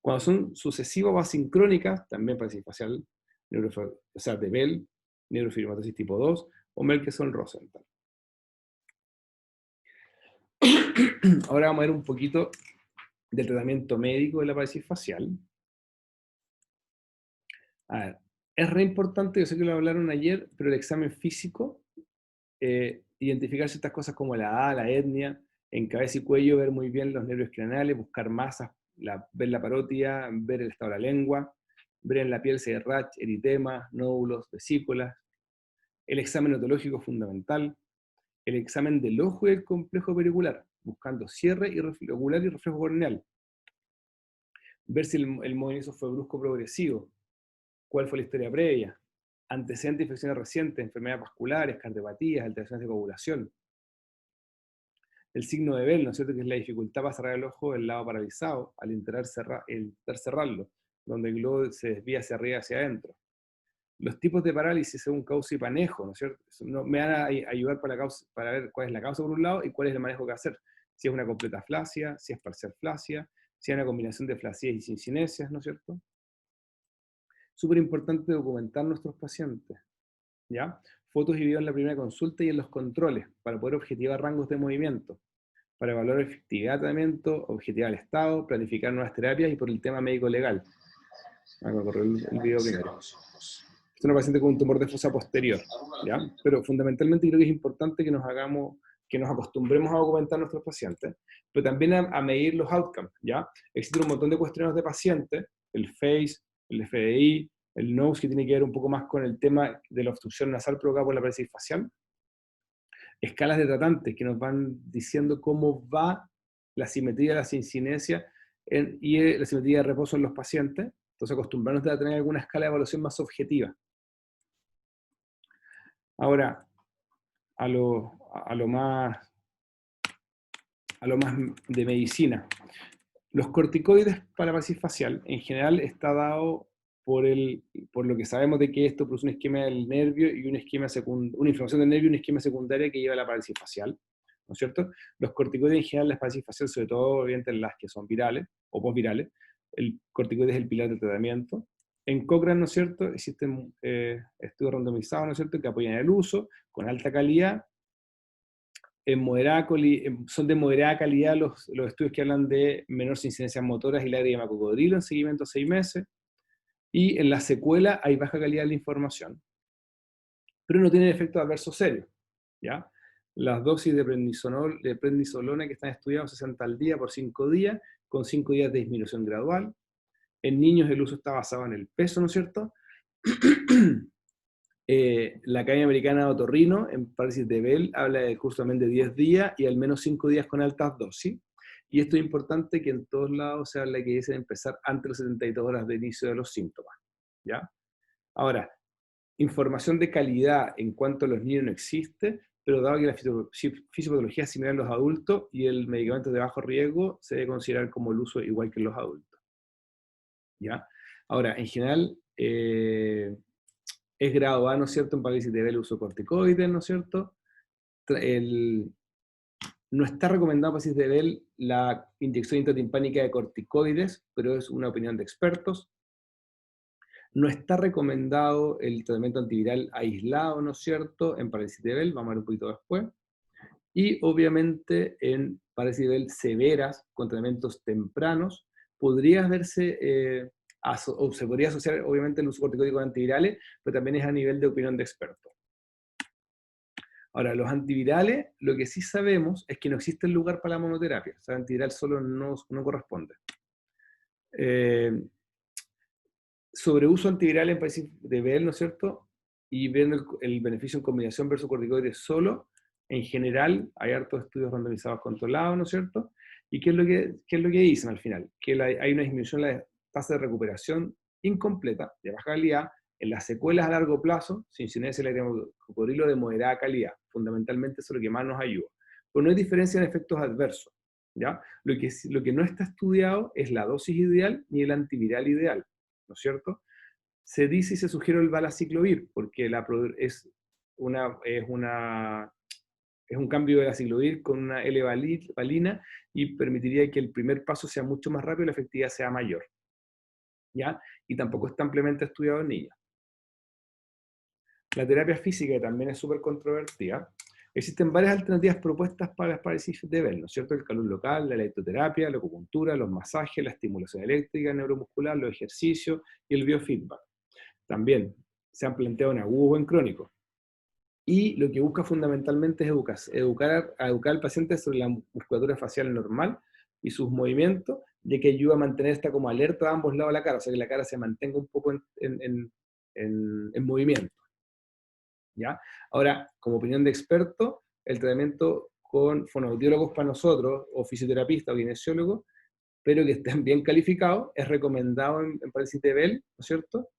Cuando son sucesivas o asincrónicas, también parálisis facial, o sea, de Bell, neurofibromatosis tipo 2 o Merkel-Rosenthal. Ahora vamos a ver un poquito del tratamiento médico de la parálisis facial. A ver, es re importante, yo sé que lo hablaron ayer, pero el examen físico, identificar ciertas cosas como la edad, la etnia, en cabeza y cuello, ver muy bien los nervios craneales, buscar masas, ver la parótida, ver el estado de la lengua, ver en la piel si hay rash, eritema, nódulos, vesículas. El examen otológico es fundamental. El examen del ojo y el complejo pericular, buscando cierre irregular y reflejo corneal. Ver si el movimiento fue brusco o progresivo, cuál fue la historia previa, antecedentes de infecciones recientes, enfermedades vasculares, cardiopatías, alteraciones de coagulación. El signo de Bell, ¿no es cierto?, que es la dificultad para cerrar el ojo del lado paralizado, al intentar cerrarlo, donde el globo se desvía hacia arriba y hacia adentro. Los tipos de parálisis según causa y manejo, ¿no es cierto? Me van a ayudar para ver cuál es la causa por un lado y cuál es el manejo que hacer. Si es una completa flasia, si es parcial flasia, si es una combinación de flacidez y cincinesias, ¿no es cierto? Súper importante documentar nuestros pacientes, ¿ya? Fotos y videos en la primera consulta y en los controles, para poder objetivar rangos de movimiento, para evaluar efectividad de tratamiento, objetivar el estado, planificar nuevas terapias y por el tema médico-legal. Voy a correr el video primero. Es una paciente con un tumor de fosa posterior, ¿ya? Pero fundamentalmente creo que es importante que nos acostumbremos a documentar nuestros pacientes, pero también a medir los outcomes, ¿ya? Existen un montón de cuestionarios de pacientes, el FACE, el FDI, el NOSE, que tiene que ver un poco más con el tema de la obstrucción nasal provocada por la parálisis facial, escalas de tratantes que nos van diciendo cómo va la simetría de la sincinesia y la simetría de reposo en los pacientes. Entonces acostumbrarnos a tener alguna escala de evaluación más objetiva. Ahora, a lo más de medicina. Los corticoides para parálisis facial, en general, está dado por lo que sabemos de que esto produce un esquema del nervio y una inflamación del nervio y una esquema secundaria que lleva a la parálisis facial, ¿no es cierto? Los corticoides en general, las parálisis facial, sobre todo, obviamente, las que son virales o posvirales, el corticoide es el pilar de tratamiento. En Cochrane, ¿no es cierto?, existen estudios randomizados, ¿no es cierto?, que apoyan el uso con alta calidad, son de moderada calidad los estudios que hablan de menores incidencias motoras y lágrima de cocodrilo en seguimiento a 6 meses, y en la secuela hay baja calidad de la información, pero no tienen efectos adversos serios, ¿ya? Las dosis de prednisolona que están estudiadas 60 al día por 5 días, con 5 días de disminución gradual. En niños el uso está basado en el peso, ¿no es cierto? La Academia Americana de Otorrino, en parálisis de Bell, habla de curso también de 10 días y al menos 5 días con altas dosis. Y esto es importante, que en todos lados se habla que debe empezar antes de las 72 horas de inicio de los síntomas, ¿ya? Ahora, información de calidad en cuanto a los niños no existe, pero dado que la fisiopatología es similar a los adultos y el medicamento de bajo riesgo, se debe considerar como el uso igual que en los adultos, ¿ya? Ahora, en general, es grado A, ¿no es cierto?, en parálisis de Bell uso de corticoides, ¿no es cierto? No está recomendado para parálisis de Bell la inyección intratimpánica de corticoides, pero es una opinión de expertos. No está recomendado el tratamiento antiviral aislado, ¿no es cierto?, en parálisis de Bell, vamos a ver un poquito después. Y obviamente en parálisis de Bell severas, con tratamientos tempranos, podría verse, o se podría asociar obviamente el uso corticoide con antivirales, pero también es a nivel de opinión de expertos. Ahora, los antivirales, lo que sí sabemos es que no existe el lugar para la monoterapia. O sea, el antiviral solo no corresponde. Sobre uso antiviral en parálisis de Bell, ¿no es cierto? Y viendo el beneficio en combinación versus corticoides solo, en general hay hartos estudios randomizados controlados, ¿no es cierto? ¿Y qué es lo que dicen al final? Que hay una disminución en la tasa de recuperación incompleta, de baja calidad, en las secuelas a largo plazo, sin incidencia de cocodrilo de moderada calidad. Fundamentalmente eso es lo que más nos ayuda. Pero no hay diferencia en efectos adversos, ¿ya? Lo que no está estudiado es la dosis ideal ni el antiviral ideal, ¿no es cierto? Se dice y se sugiere el valaciclovir, porque es un cambio de la ciclovir con una L-valina y permitiría que el primer paso sea mucho más rápido y la efectividad sea mayor, ¿ya? Y tampoco está ampliamente estudiado en niños. La terapia física, que también es súper controvertida. Existen varias alternativas propuestas para las parálisis de Bell, ¿no es cierto? El calor local, la electroterapia, la acupuntura, los masajes, la estimulación eléctrica neuromuscular, los ejercicios y el biofeedback. También se han planteado en agudo o en crónico. Y lo que busca fundamentalmente es educar al paciente sobre la musculatura facial normal y sus movimientos, ya que ayuda a mantener esta como alerta a ambos lados de la cara, o sea que la cara se mantenga un poco en movimiento, ¿ya? Ahora, como opinión de experto, el tratamiento con fonoaudiólogos para nosotros, o fisioterapistas o kinesiólogos, pero que estén bien calificados, es recomendado en parálisis de Bell, ¿no es cierto?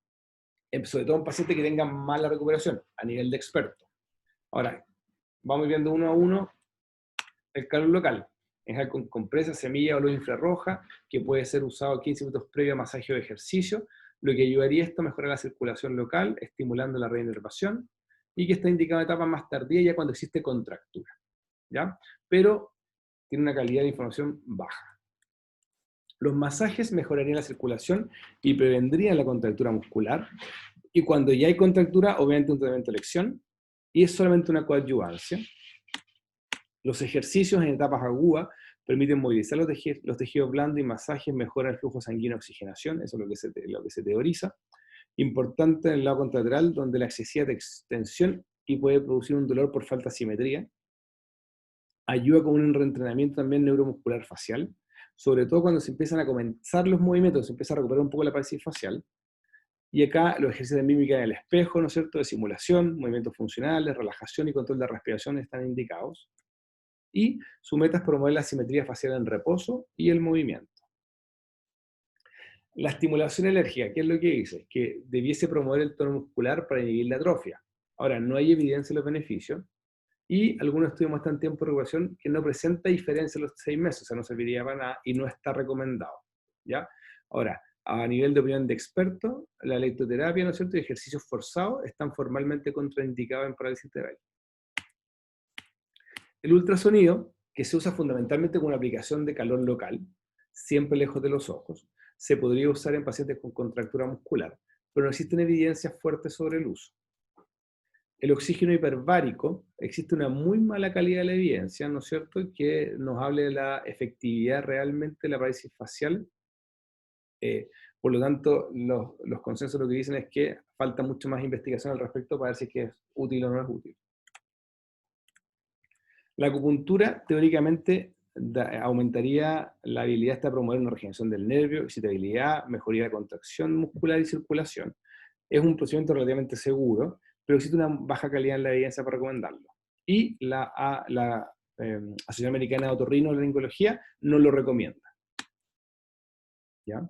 Sobre todo en pacientes que tengan mala recuperación, a nivel de experto. Ahora, vamos viendo uno a uno el calor local. Es con compresa, semilla o luz infrarroja, que puede ser usado 15 minutos previo a masaje o ejercicio, lo que ayudaría esto a mejorar la circulación local, estimulando la reinervación, y que está indicado en etapas más tardías, ya cuando existe contractura, ¿ya? Pero tiene una calidad de información baja. Los masajes mejorarían la circulación y prevendrían la contractura muscular, y cuando ya hay contractura, obviamente un tratamiento de elección, y es solamente una coadyuvancia. Los ejercicios en etapas agudas permiten movilizar los tejidos blandos y masajes mejoran el flujo sanguíneo y oxigenación, eso es lo que se teoriza. Importante en el lado contralateral, donde la excesiva extensión y puede producir un dolor por falta de simetría. Ayuda con un reentrenamiento también neuromuscular facial, sobre todo cuando se empiezan a comenzar los movimientos, se empieza a recuperar un poco la parálisis facial. Y acá los ejercicios de mímica en el espejo, ¿no es cierto?, de simulación, movimientos funcionales, relajación y control de respiración están indicados. Y su meta es promover la simetría facial en reposo y el movimiento. La estimulación alérgica, ¿qué es lo que dice? Que debiese promover el tono muscular para inhibir la atrofia. Ahora, no hay evidencia de los beneficios, y algunos estudios muestran tiempo de recuperación que no presenta diferencia en los 6 meses, o sea, no serviría para nada y no está recomendado, ¿ya? Ahora, a nivel de opinión de expertos, la electroterapia, ¿no es cierto?, y ejercicios forzados están formalmente contraindicados en parálisis de Bell. El ultrasonido, que se usa fundamentalmente como una aplicación de calor local, siempre lejos de los ojos, se podría usar en pacientes con contractura muscular, pero no existen evidencias fuertes sobre el uso. el oxígeno hiperbárico, existe una muy mala calidad de la evidencia, ¿no es cierto?, que nos hable de la efectividad realmente de la parálisis facial. Por lo tanto, los consensos lo que dicen es que falta mucho más investigación al respecto para ver si es que es útil o no es útil. La acupuntura, teóricamente, aumentaría la habilidad de promover una regeneración del nervio, excitabilidad, mejoría de contracción muscular y circulación. Es un procedimiento relativamente seguro, pero existe una baja calidad en la evidencia para recomendarlo. Y la Asociación Americana de Otorrinolaringología no lo recomienda. ¿Ya?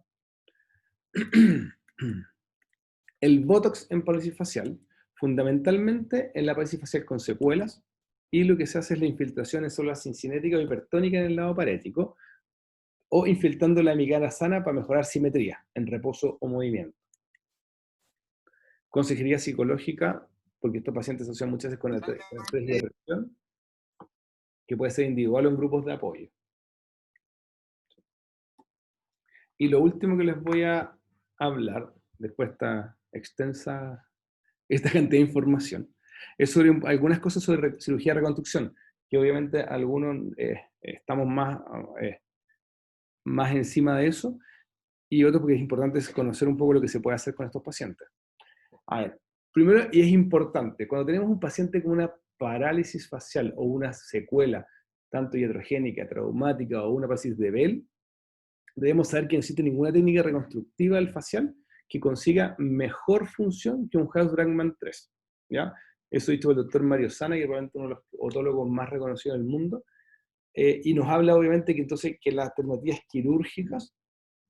El Botox en parálisis facial, fundamentalmente en la parálisis facial con secuelas, y lo que se hace es la infiltración en células cincinéticas o hipertónicas en el lado parético, o infiltrando la amígdala sana para mejorar simetría en reposo o movimiento. Consejería psicológica, porque estos pacientes se asocian muchas veces con estrés y depresión, que puede ser individual o en grupos de apoyo. Y lo último que les voy a hablar, después de esta cantidad de información, es sobre algunas cosas sobre cirugía de reconstrucción, que obviamente algunos estamos más encima de eso, y otro porque es importante conocer un poco lo que se puede hacer con estos pacientes. A ver, primero, y es importante, cuando tenemos un paciente con una parálisis facial o una secuela, tanto iatrogénica, traumática o una parálisis de Bell, debemos saber que no existe ninguna técnica reconstructiva del facial que consiga mejor función que un Hauss-Drachmann 3. ¿Ya? Eso dicho por el doctor Mario Sana, que es probablemente uno de los otólogos más reconocidos del mundo, y nos habla obviamente que entonces que las alternativas quirúrgicas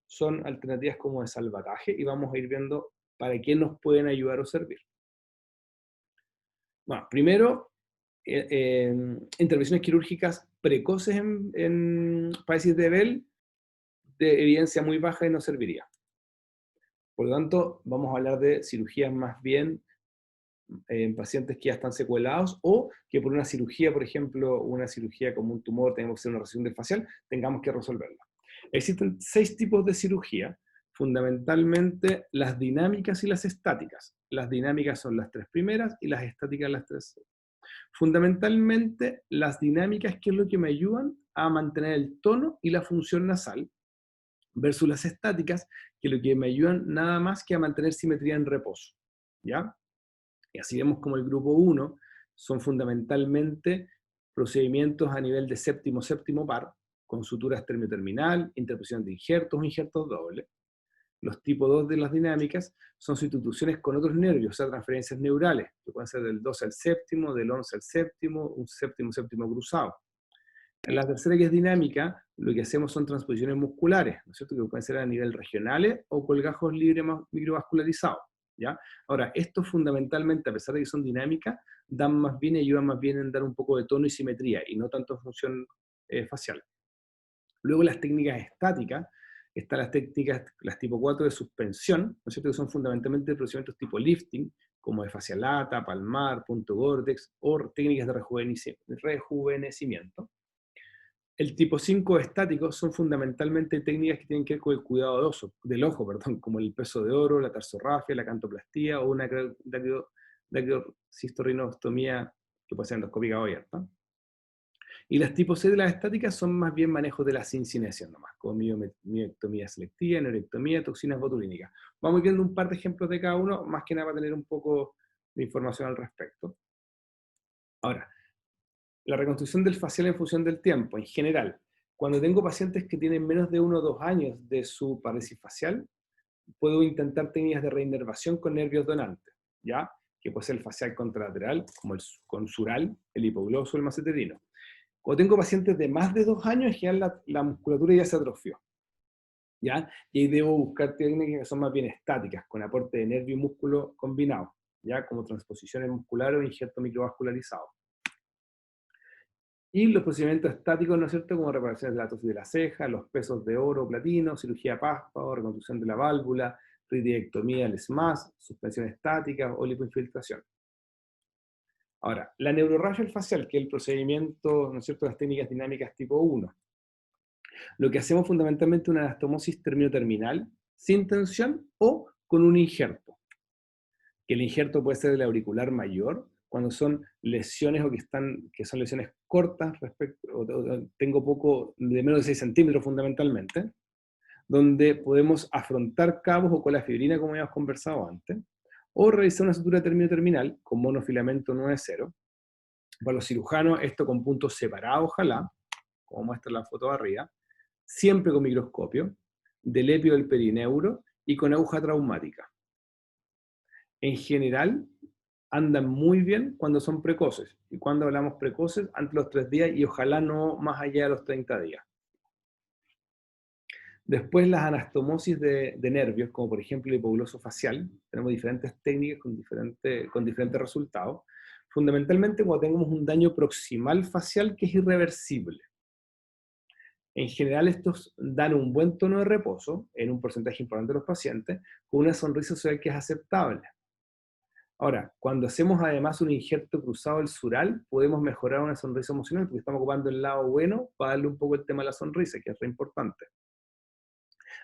son alternativas como de salvataje, y vamos a ir viendo para qué nos pueden ayudar o servir. Bueno, primero, intervenciones quirúrgicas precoces en parálisis de Bell, de evidencia muy baja y no serviría. Por lo tanto, vamos a hablar de cirugías más bien en pacientes que ya están secuelados, o que por una cirugía, por ejemplo, una cirugía como un tumor, tenemos que hacer una resección del facial, tengamos que resolverla. Existen 6 tipos de cirugía, fundamentalmente las dinámicas y las estáticas. Las dinámicas son las 3 primeras y las estáticas las 3. Fundamentalmente, las dinámicas, ¿qué es lo que me ayudan a mantener el tono y la función nasal? Versus las estáticas, que lo que me ayudan nada más que a mantener simetría en reposo. ¿Ya? Y así vemos como el grupo 1 son fundamentalmente procedimientos a nivel de séptimo par, con suturas termioterminal, interposición de injertos o injertos dobles. Los tipo 2 de las dinámicas son sustituciones con otros nervios, o sea, transferencias neurales, que pueden ser del 12 al séptimo, del 11 al séptimo, un séptimo cruzado. En la tercera, que es dinámica, lo que hacemos son transposiciones musculares, ¿no es cierto?, que pueden ser a nivel regionales o colgajos libres microvascularizados. ¿Ya? Ahora, estos fundamentalmente, a pesar de que son dinámicas, ayudan más bien en dar un poco de tono y simetría, y no tanto función facial. Luego las técnicas estáticas, están las técnicas, las tipo 4 de suspensión, ¿no es cierto?, que son fundamentalmente procedimientos tipo lifting, como de fascia lata, palmar, punto Gordex, o técnicas de rejuvenecimiento. El tipo 5 estático son fundamentalmente técnicas que tienen que ver con el cuidado del ojo, como el peso de oro, la tarsorrafia, la cantoplastía o una daquiocistorrinostomía que puede ser endoscópica o abierta. Y las tipos C de las estáticas son más bien manejos de la sincinesia nomás, como miectomía selectiva, neurectomía, toxinas botulínicas. Vamos viendo un par de ejemplos de cada uno, más que nada para tener un poco de información al respecto. Ahora, la reconstrucción del facial en función del tiempo, en general. Cuando tengo pacientes que tienen menos de 1 o 2 años de su parálisis facial, puedo intentar técnicas de reinervación con nervios donantes, ¿ya? Que puede ser el facial contralateral, como el consural, el hipogloso, el maceterino. Cuando tengo pacientes de más de 2 años, en general la musculatura ya se atrofió, ¿ya? Y ahí debo buscar técnicas que son más bien estáticas, con aporte de nervio y músculo combinado, ¿ya? Como transposiciones musculares o injerto microvascularizado. Y los procedimientos estáticos, ¿no es cierto?, como reparaciones de la atrosis de la ceja, los pesos de oro, platino, cirugía párpado, reconstrucción de la válvula, rididectomía al SMAS, suspensión estática o lipoinfiltración. Ahora, la neurorragia facial, que es el procedimiento, ¿no es cierto?, de las técnicas dinámicas tipo 1. Lo que hacemos fundamentalmente es una anastomosis terminoterminal, sin tensión o con un injerto. Que el injerto puede ser del auricular mayor cuando son lesiones que son lesiones cortas, tengo poco, de menos de 6 centímetros fundamentalmente, donde podemos afrontar cabos o con la fibrina, como habíamos conversado antes, o realizar una sutura término-terminal con monofilamento 9-0. Para los cirujanos, esto con puntos separados, ojalá, como muestra la foto de arriba, siempre con microscopio, del epio del perineuro y con aguja traumática. En general, andan muy bien cuando son precoces. Y cuando hablamos precoces, antes de los 3 días y ojalá no más allá de los 30 días. Después las anastomosis de nervios, como por ejemplo el hipogloso facial, tenemos diferentes técnicas con diferentes resultados. Fundamentalmente cuando tenemos un daño proximal facial que es irreversible. En general estos dan un buen tono de reposo, en un porcentaje importante de los pacientes, con una sonrisa social que es aceptable. Ahora, cuando hacemos además un injerto cruzado del sural, podemos mejorar una sonrisa emocional, porque estamos ocupando el lado bueno para darle un poco el tema a la sonrisa, que es re importante.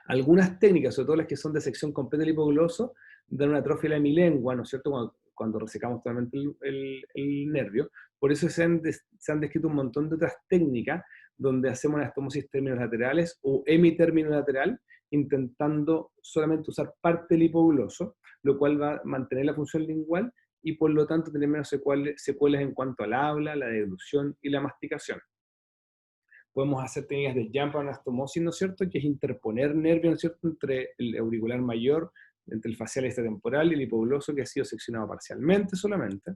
Algunas técnicas, sobre todo las que son de sección completa del hipogloso, dan una atrofia de la hemilengua, ¿no es cierto?, cuando resecamos totalmente el nervio. Por eso se han descrito un montón de otras técnicas donde hacemos anastomosis terminolaterales o hemitérmino-lateral, intentando solamente usar parte del hipogloso, lo cual va a mantener la función lingual y por lo tanto tener menos secuelas en cuanto al habla, la deglución y la masticación. Podemos hacer técnicas de jump anastomosis, ¿no es cierto?, que es interponer nervio, ¿no es cierto?, entre el auricular mayor, entre el facial extratemporal y el hipogloso que ha sido seccionado parcialmente solamente.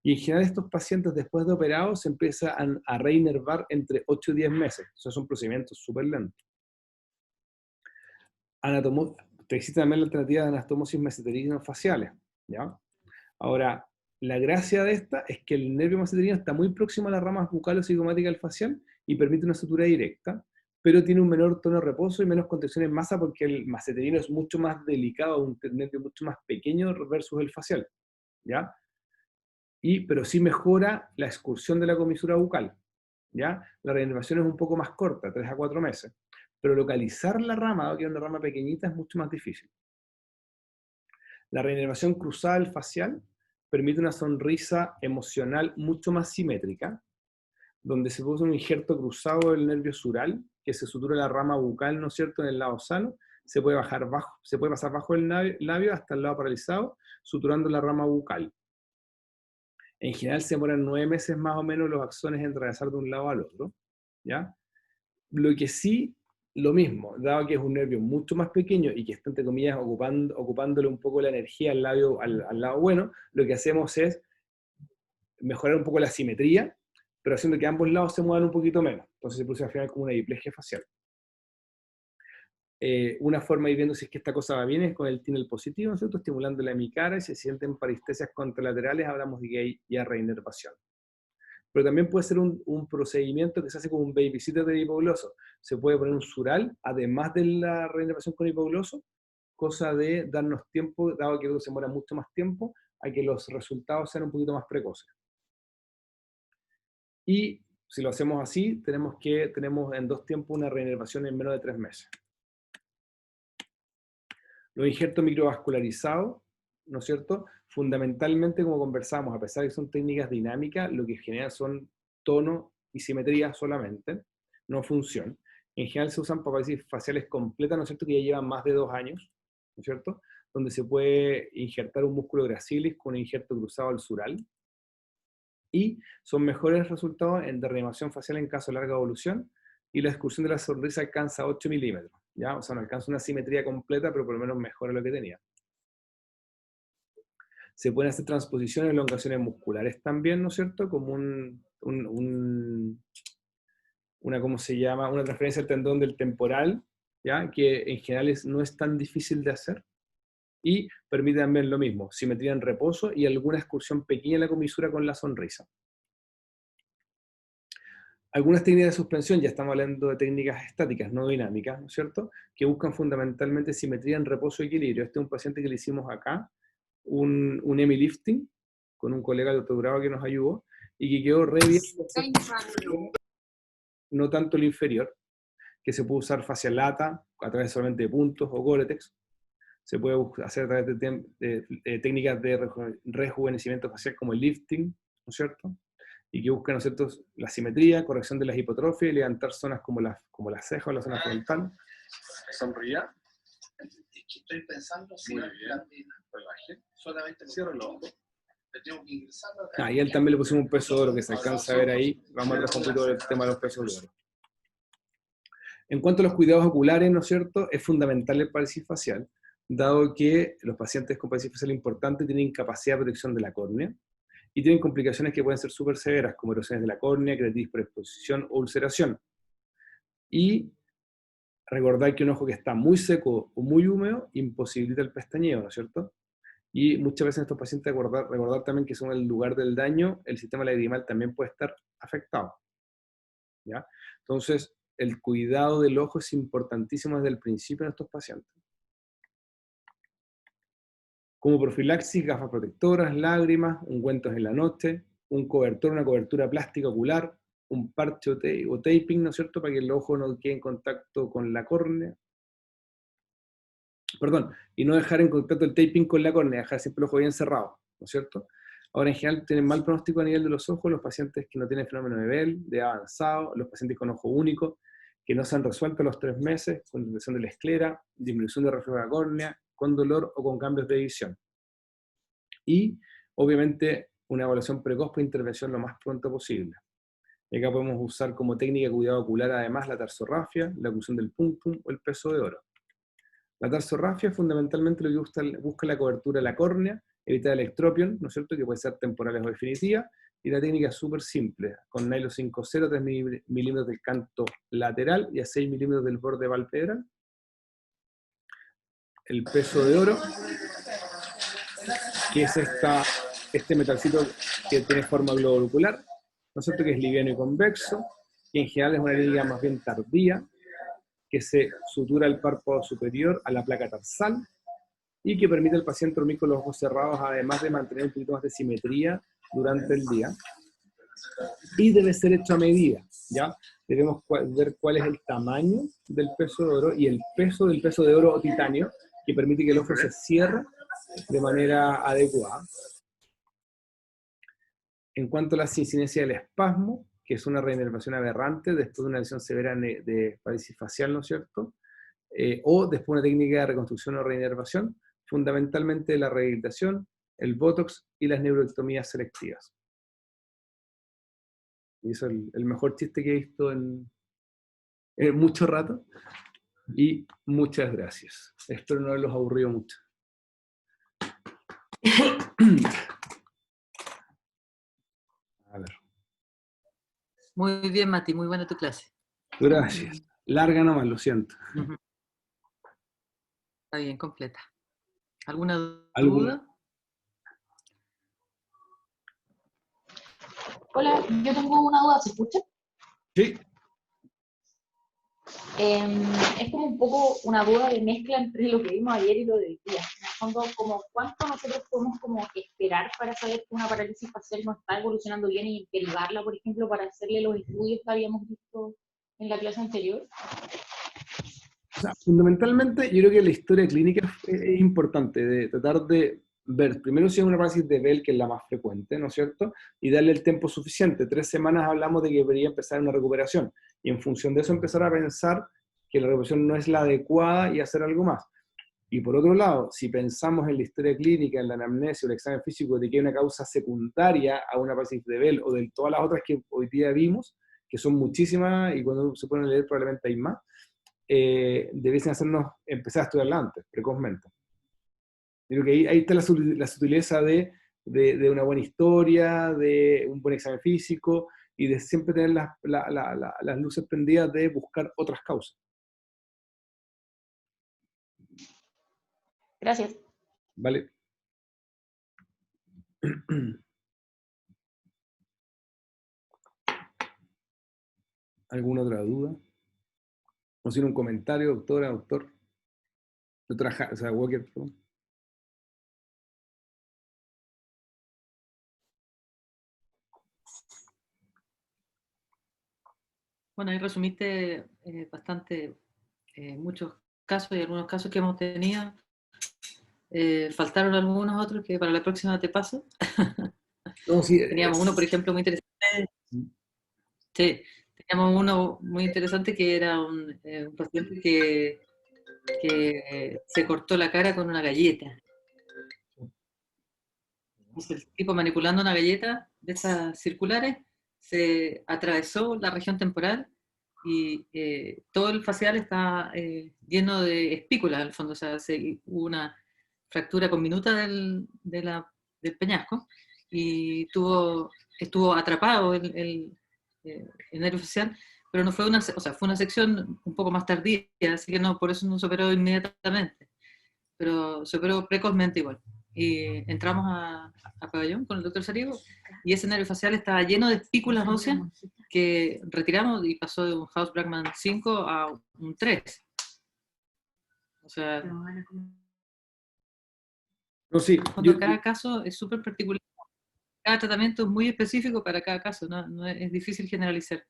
Y en general estos pacientes después de operados se empiezan a reinervar entre 8 y 10 meses. Esos son procedimientos súper lentos. Existe también la alternativa de anastomosis mesenterinos faciales, ¿ya? Ahora, la gracia de esta es que el nervio mesenterino está muy próximo a las ramas bucalo-cigomáticas del facial y permite una sutura directa, pero tiene un menor tono de reposo y menos contención en masa porque el mesenterino es mucho más delicado, un nervio mucho más pequeño versus el facial, ¿ya? Pero sí mejora la excursión de la comisura bucal, ¿ya? La reinervación es un poco más corta, 3 a 4 meses, pero localizar la rama, que es una rama pequeñita, es mucho más difícil. La reinervación cruzada del facial permite una sonrisa emocional mucho más simétrica, donde se produce un injerto cruzado del nervio sural, que se sutura la rama bucal, ¿no es cierto?, en el lado sano, se puede pasar bajo el labio hasta el lado paralizado, suturando la rama bucal. En general se demoran 9 meses más o menos los axones en atravesar de un lado al otro, ¿ya? Lo que sí, lo mismo, dado que es un nervio mucho más pequeño y que está, entre comillas, ocupándole un poco la energía al lado bueno, lo que hacemos es mejorar un poco la simetría, pero haciendo que ambos lados se muevan un poquito menos. Entonces se produce al final como una diplegia facial. Una forma de ir viendo si es que esta cosa va bien es con el tinel positivo, ¿no es cierto?, estimulando la hemicara, y si se sienten parestesias contralaterales, hablamos de que hay ya reinervación. Pero también puede ser un procedimiento que se hace con un babysitter de hipogloso. Se puede poner un sural, además de la reinervación con hipogloso, cosa de darnos tiempo, dado que se demora mucho más tiempo, a que los resultados sean un poquito más precoces. Y si lo hacemos así, tenemos en 2 tiempos una reinervación en menos de 3 meses. Los injertos microvascularizados, ¿no es cierto?, fundamentalmente, como conversamos, a pesar de que son técnicas dinámicas, lo que genera son tono y simetría solamente, no función. En general se usan para parálisis faciales completas, ¿no es cierto?, que ya llevan más de 2 años, ¿no es cierto?, donde se puede injertar un músculo gracilis con un injerto cruzado al sural, y son mejores resultados en reanimación facial en caso de larga evolución, y la excursión de la sonrisa alcanza 8 milímetros, ¿ya? O sea, no alcanza una simetría completa, pero por lo menos mejora lo que tenía. Se pueden hacer transposiciones, elongaciones musculares también, ¿no es cierto?, como ¿cómo se llama?, una transferencia del tendón del temporal, ¿ya?, que en general no es tan difícil de hacer, y permite también lo mismo, simetría en reposo y alguna excursión pequeña en la comisura con la sonrisa. Algunas técnicas de suspensión, ya estamos hablando de técnicas estáticas, no dinámicas, ¿no es cierto?, que buscan fundamentalmente simetría en reposo y equilibrio. Este es un paciente que le hicimos acá, un hemilifting, con un colega de doctorado que nos ayudó, y que quedó re bien, no tanto el inferior, que se puede usar fascia lata, a través solamente de puntos, o Gore-Tex, se puede hacer a través de técnicas de rejuvenecimiento facial como el lifting, ¿no es cierto? Y que buscan, ¿no es cierto?, la simetría, corrección de las hipotrofias y levantar zonas como la ceja o la zona frontal. Sonría. Es que estoy pensando si muy bien. Relaje. Solamente cierro los ojos. Tengo que ingresar. Y él también le pusimos un peso de oro que se alcanza a ver ahí. Vamos a ver un poquito del tema de los pesos de oro. En cuanto a los cuidados oculares, ¿no es cierto?, es fundamental el parálisis facial, dado que los pacientes con parálisis facial importante tienen incapacidad de protección de la córnea y tienen complicaciones que pueden ser súper severas, como erosiones de la córnea, queratitis por exposición o ulceración. Y recordar que un ojo que está muy seco o muy húmedo imposibilita el pestañeo, ¿no es cierto? Y muchas veces en estos pacientes recordar también que según el lugar del daño, el sistema lagrimal también puede estar afectado, ¿ya? Entonces, el cuidado del ojo es importantísimo desde el principio en estos pacientes. Como profilaxis, gafas protectoras, lágrimas, ungüentos en la noche, un cobertor, una cobertura plástica ocular, un parche o taping, ¿no es cierto?, para que el ojo no quede en contacto con la córnea. Perdón, y no dejar en contacto el taping con la córnea, dejar siempre el ojo bien cerrado, ¿no es cierto? Ahora, en general, tienen mal pronóstico a nivel de los ojos los pacientes que no tienen fenómeno de Bell, de avanzado, los pacientes con ojo único, que no se han resuelto a los 3 meses, con disminución de la esclera, disminución de reflejo de la córnea, con dolor o con cambios de visión. Y, obviamente, una evaluación precoz para intervención lo más pronto posible. Y acá podemos usar como técnica de cuidado ocular, además, la tarsorrafia, la oclusión del punctum o el peso de oro. La tarsorrafia fundamentalmente lo que busca la cobertura de la córnea, evitar el ectropion, ¿no es cierto?, que puede ser temporales o definitiva, y la técnica es súper simple, con nylon 5.0, 3 milímetros del canto lateral y a 6 milímetros del borde palpebral. El peso de oro, que es este metalcito que tiene forma globocular, ¿no es cierto?, que es liviano y convexo, y en general es una técnica más bien tardía, que se sutura el párpado superior a la placa tarsal, y que permite al paciente dormir con los ojos cerrados, además de mantener un poquito más de simetría durante el día. Y debe ser hecho a medida, ¿ya? Debemos ver cuál es el tamaño del peso de oro y el peso del peso de oro o titanio, que permite que el ojo se cierre de manera adecuada. En cuanto a la sincinesia del espasmo, que es una reinervación aberrante después de una lesión severa de parálisis facial, ¿no es cierto?, o después de una técnica de reconstrucción o reinervación, fundamentalmente la rehabilitación, el botox y las neuroectomías selectivas. Y eso es el mejor chiste que he visto en mucho rato. Y muchas gracias. Espero no haberlos aburrido mucho. A ver. Muy bien, Mati, muy buena tu clase. Gracias. Larga nomás, lo siento. Está bien, completa. ¿Alguna ¿Alguna? duda? Hola, yo tengo una duda, ¿se escucha? Sí. Es como un poco una duda de mezcla entre lo que vimos ayer y lo del día. En el fondo, como ¿cuánto nosotros podemos como esperar para saber que una parálisis facial no está evolucionando bien y derivarla, por ejemplo, para hacerle los estudios que habíamos visto en la clase anterior? O sea, fundamentalmente, yo creo que la historia clínica es importante, de tratar de ver primero si es una parálisis de Bell, que es la más frecuente, ¿no es cierto? Y darle el tiempo suficiente. 3 semanas hablamos de que debería empezar una recuperación. Y en función de eso empezar a pensar que la recuperación no es la adecuada y hacer algo más. Y por otro lado, si pensamos en la historia clínica, en la anamnesia o el examen físico de que hay una causa secundaria a una parálisis de Bell o de todas las otras que hoy día vimos, que son muchísimas y cuando se ponen a leer probablemente hay más, debiesen hacernos empezar a estudiarla antes, precozmente. Creo que ahí está la sutileza de una buena historia, de un buen examen físico y de siempre tener las luces prendidas de buscar otras causas. Gracias. ¿Vale? ¿Alguna otra duda? ¿O si no un comentario, doctora, doctor? Doctora, o sea, Walker, perdón. Bueno, ahí resumiste bastante muchos casos y algunos casos que hemos tenido. Faltaron algunos otros que para la próxima te paso. No, sí, Teníamos uno, por ejemplo, muy interesante. Sí, teníamos uno muy interesante que era un paciente que se cortó la cara con una galleta. Entonces, el tipo manipulando una galleta de esas circulares se atravesó la región temporal y todo el facial está lleno de espículas, al fondo. O sea, hubo una fractura conminuta del peñasco y estuvo atrapado el nervio facial, pero no fue o sea, fue una sección un poco más tardía, así que no, por eso no se operó inmediatamente, pero se operó precozmente igual. Y entramos a Pabellón con el doctor Sariego y ese nervio facial estaba lleno de espículas óseas que retiramos y pasó de un House-Brackmann 5 a un 3. O sea, no, sí, cada caso es súper particular. Cada tratamiento es muy específico para cada caso, no es difícil generalizar.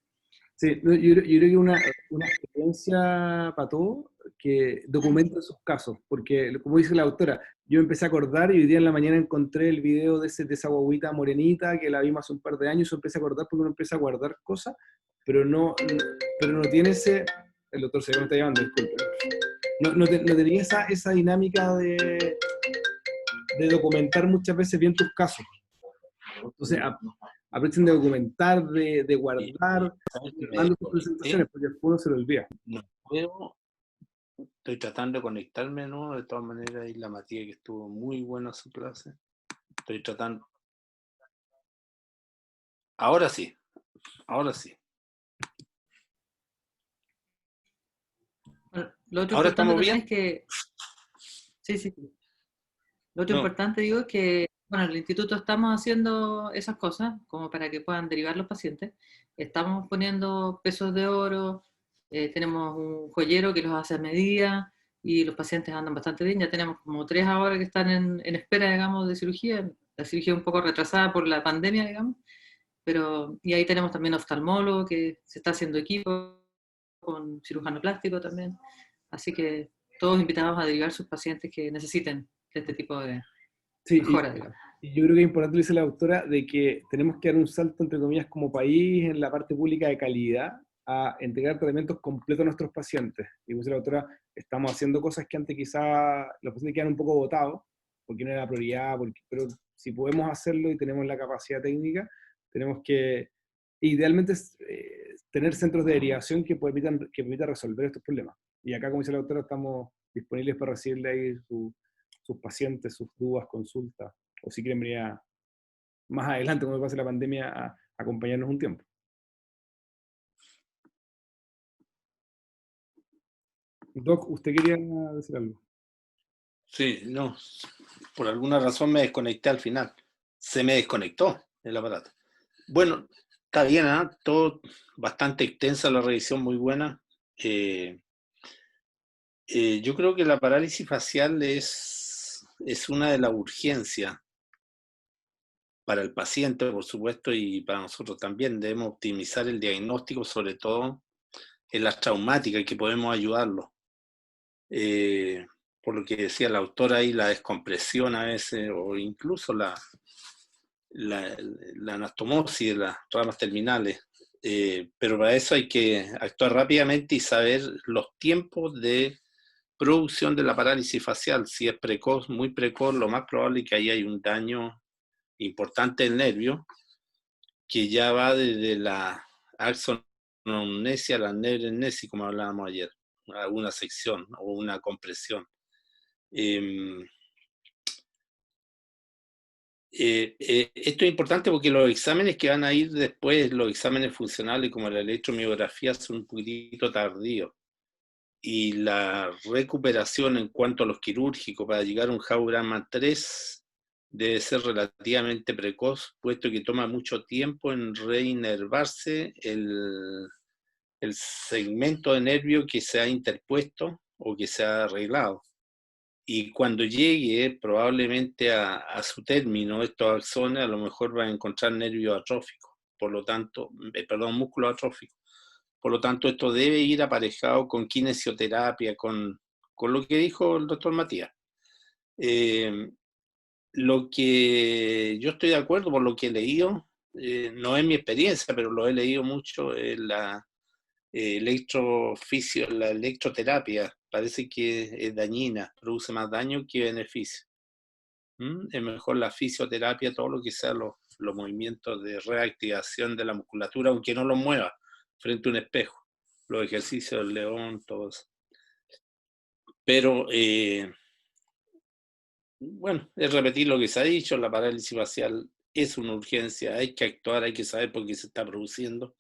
sí, no, yo creo que una experiencia para todos que documenta sus casos, porque como dice la autora, yo empecé a acordar y hoy día en la mañana encontré el video de esa guaguita morenita que la vimos hace un par de años, y empecé a acordar porque uno empieza a guardar cosas, pero no tiene ese... El doctor se me está llamando, disculpe. No tenía esa dinámica de documentar muchas veces bien tus casos. Entonces, aprovechen de documentar, de guardar, mando sus presentaciones, porque después uno se lo olvida. No puedo, estoy tratando de conectarme, ¿no? De todas maneras, y la Matías, que estuvo muy buena su clase. Estoy tratando. Ahora sí, ahora sí. Bueno, lo otro ¿Ahora importante estamos bien? Es que... Sí. Lo otro importante, digo, es que, bueno, en el instituto estamos haciendo esas cosas como para que puedan derivar los pacientes. Estamos poniendo pesos de oro, tenemos un joyero que los hace a medida y los pacientes andan bastante bien. Ya tenemos como 3 ahora que están en espera, digamos, de cirugía. La cirugía un poco retrasada por la pandemia, digamos. Y ahí tenemos también oftalmólogo que se está haciendo equipo con cirujano plástico también. Así que todos invitados a derivar sus pacientes que necesiten de este tipo de mejora, digamos. Y yo creo que es importante, dice la doctora, de que tenemos que dar un salto, entre comillas, como país en la parte pública de calidad a entregar tratamientos completos a nuestros pacientes. Y como dice la doctora, estamos haciendo cosas que antes quizás los pacientes quedan un poco botados, porque no era la prioridad, pero si podemos hacerlo y tenemos la capacidad técnica, tenemos que, idealmente, tener centros de derivación que permitan resolver estos problemas. Y acá, como dice la doctora, estamos disponibles para recibirle ahí sus pacientes, sus dudas, consultas, o si quieren venir más adelante, cuando pase la pandemia, a acompañarnos un tiempo. Doc, ¿usted quería decir algo? Sí, no. Por alguna razón me desconecté al final. Se me desconectó el aparato. Bueno, está bien, ¿eh? Todo bastante extensa la revisión, muy buena. Yo creo que la parálisis facial es una de las urgencias para el paciente, por supuesto, y para nosotros también. Debemos optimizar el diagnóstico, sobre todo en las traumáticas, que podemos ayudarlo. Por lo que decía la autora ahí, la descompresión a veces, o incluso la anastomosis de las ramas terminales. Pero para eso hay que actuar rápidamente y saber los tiempos de producción de la parálisis facial. Si es precoz, muy precoz, lo más probable es que ahí hay un daño importante del nervio, que ya va desde la axonomnesia a la neuremnesia, como hablábamos ayer, alguna sección o una compresión. Esto es importante porque los exámenes que van a ir después, los exámenes funcionales como la electromiografía, son un poquitito tardíos. Y la recuperación en cuanto a los quirúrgicos para llegar a un House-Brackmann 3 debe ser relativamente precoz, puesto que toma mucho tiempo en reinervarse el segmento de nervio que se ha interpuesto o que se ha arreglado. Y cuando llegue probablemente a su término, estos axones a lo mejor van a encontrar nervio atrófico, por lo tanto, músculo atrófico. Por lo tanto, esto debe ir aparejado con kinesioterapia, con lo que dijo el doctor Matías. Lo que yo estoy de acuerdo por lo que he leído, no es mi experiencia, pero lo he leído mucho, la la electroterapia. Parece que es dañina, produce más daño que beneficio. Es mejor la fisioterapia, todo lo que sea los movimientos de reactivación de la musculatura, aunque no lo mueva frente a un espejo. Los ejercicios del león, todos. Pero, bueno, es repetir lo que se ha dicho, la parálisis facial es una urgencia, hay que actuar, hay que saber por qué se está produciendo,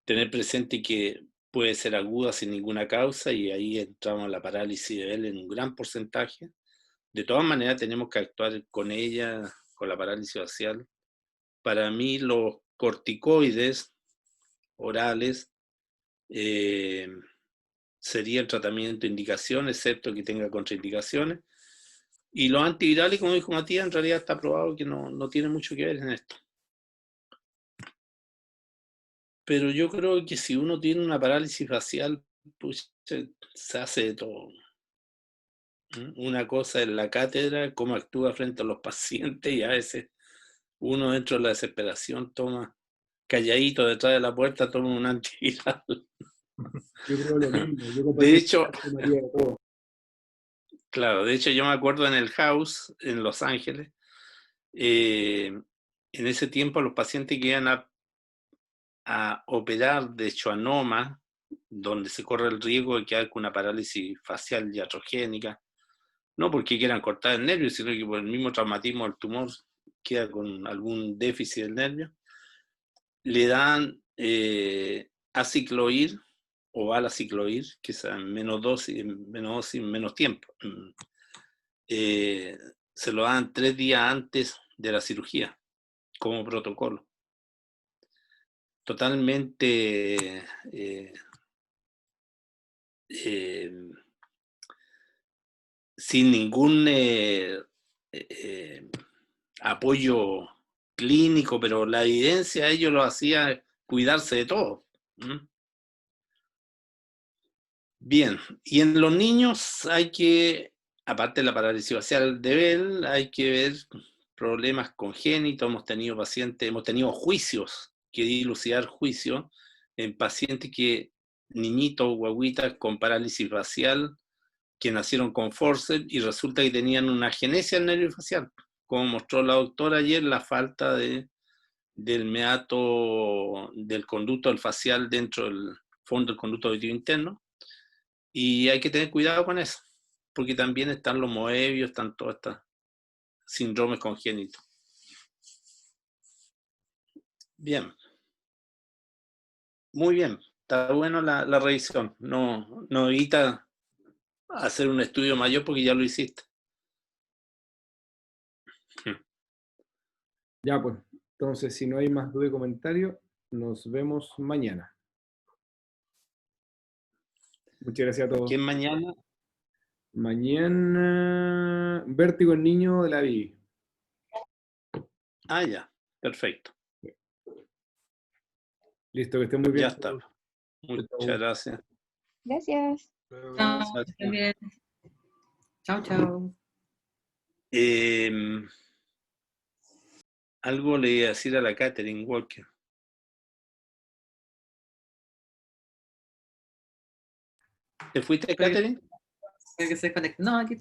tener presente que puede ser aguda sin ninguna causa y ahí entramos en la parálisis de Bell en un gran porcentaje. De todas maneras tenemos que actuar con ella, con la parálisis facial. Para mí los corticoides orales sería el tratamiento de indicación, excepto que tenga contraindicaciones. Y los antivirales, como dijo Matías, en realidad está probado que no tiene mucho que ver en esto. Pero yo creo que si uno tiene una parálisis facial, pues se hace de todo. Una cosa es la cátedra, cómo actúa frente a los pacientes, y a veces uno dentro de la desesperación toma calladito detrás de la puerta, toma un antiviral. Yo creo lo mismo. Yo De compartí hecho, con María de todo. claro, de hecho yo me acuerdo en el House, en Los Ángeles, en ese tiempo los pacientes que iban a operar de schwannoma, donde se corre el riesgo de quedar con una parálisis facial iatrogénica, no porque quieran cortar el nervio, sino que por el mismo traumatismo del tumor queda con algún déficit del nervio, le dan aciclovir o valaciclovir, que es en menos dosis, menos tiempo. Se lo dan 3 días antes de la cirugía, como protocolo. Totalmente sin ningún apoyo clínico, pero la evidencia ellos lo hacía cuidarse de todo. Bien, y en los niños hay que, aparte de la parálisis facial de Bell, hay que ver problemas congénitos. Hemos tenido pacientes, hemos tenido juicios, que dilucidar juicios en pacientes niñitos, guaguitas con parálisis facial, que nacieron con forceps y resulta que tenían una agenesia del nervio facial. Como mostró la doctora ayer, la falta del meato del conducto del facial dentro del fondo del conducto auditivo interno. Y hay que tener cuidado con eso, porque también están los moebios, están todos estos síndromes congénitos. Bien. Muy bien. Está bueno la revisión. No evita hacer un estudio mayor porque ya lo hiciste. Ya, pues. Entonces, si no hay más duda y comentario, nos vemos mañana. Muchas gracias a todos. ¿Quién mañana? Mañana, Vértigo en niño de la VI. Ah, ya. Perfecto. Listo, que estén muy bien. Ya está. Muchas gracias. Gracias. Chao, que estén bien. Chao, chao. Algo le iba a decir a la Catherine Walker. ¿Te fuiste, Catherine? Que se desconecte. No, aquí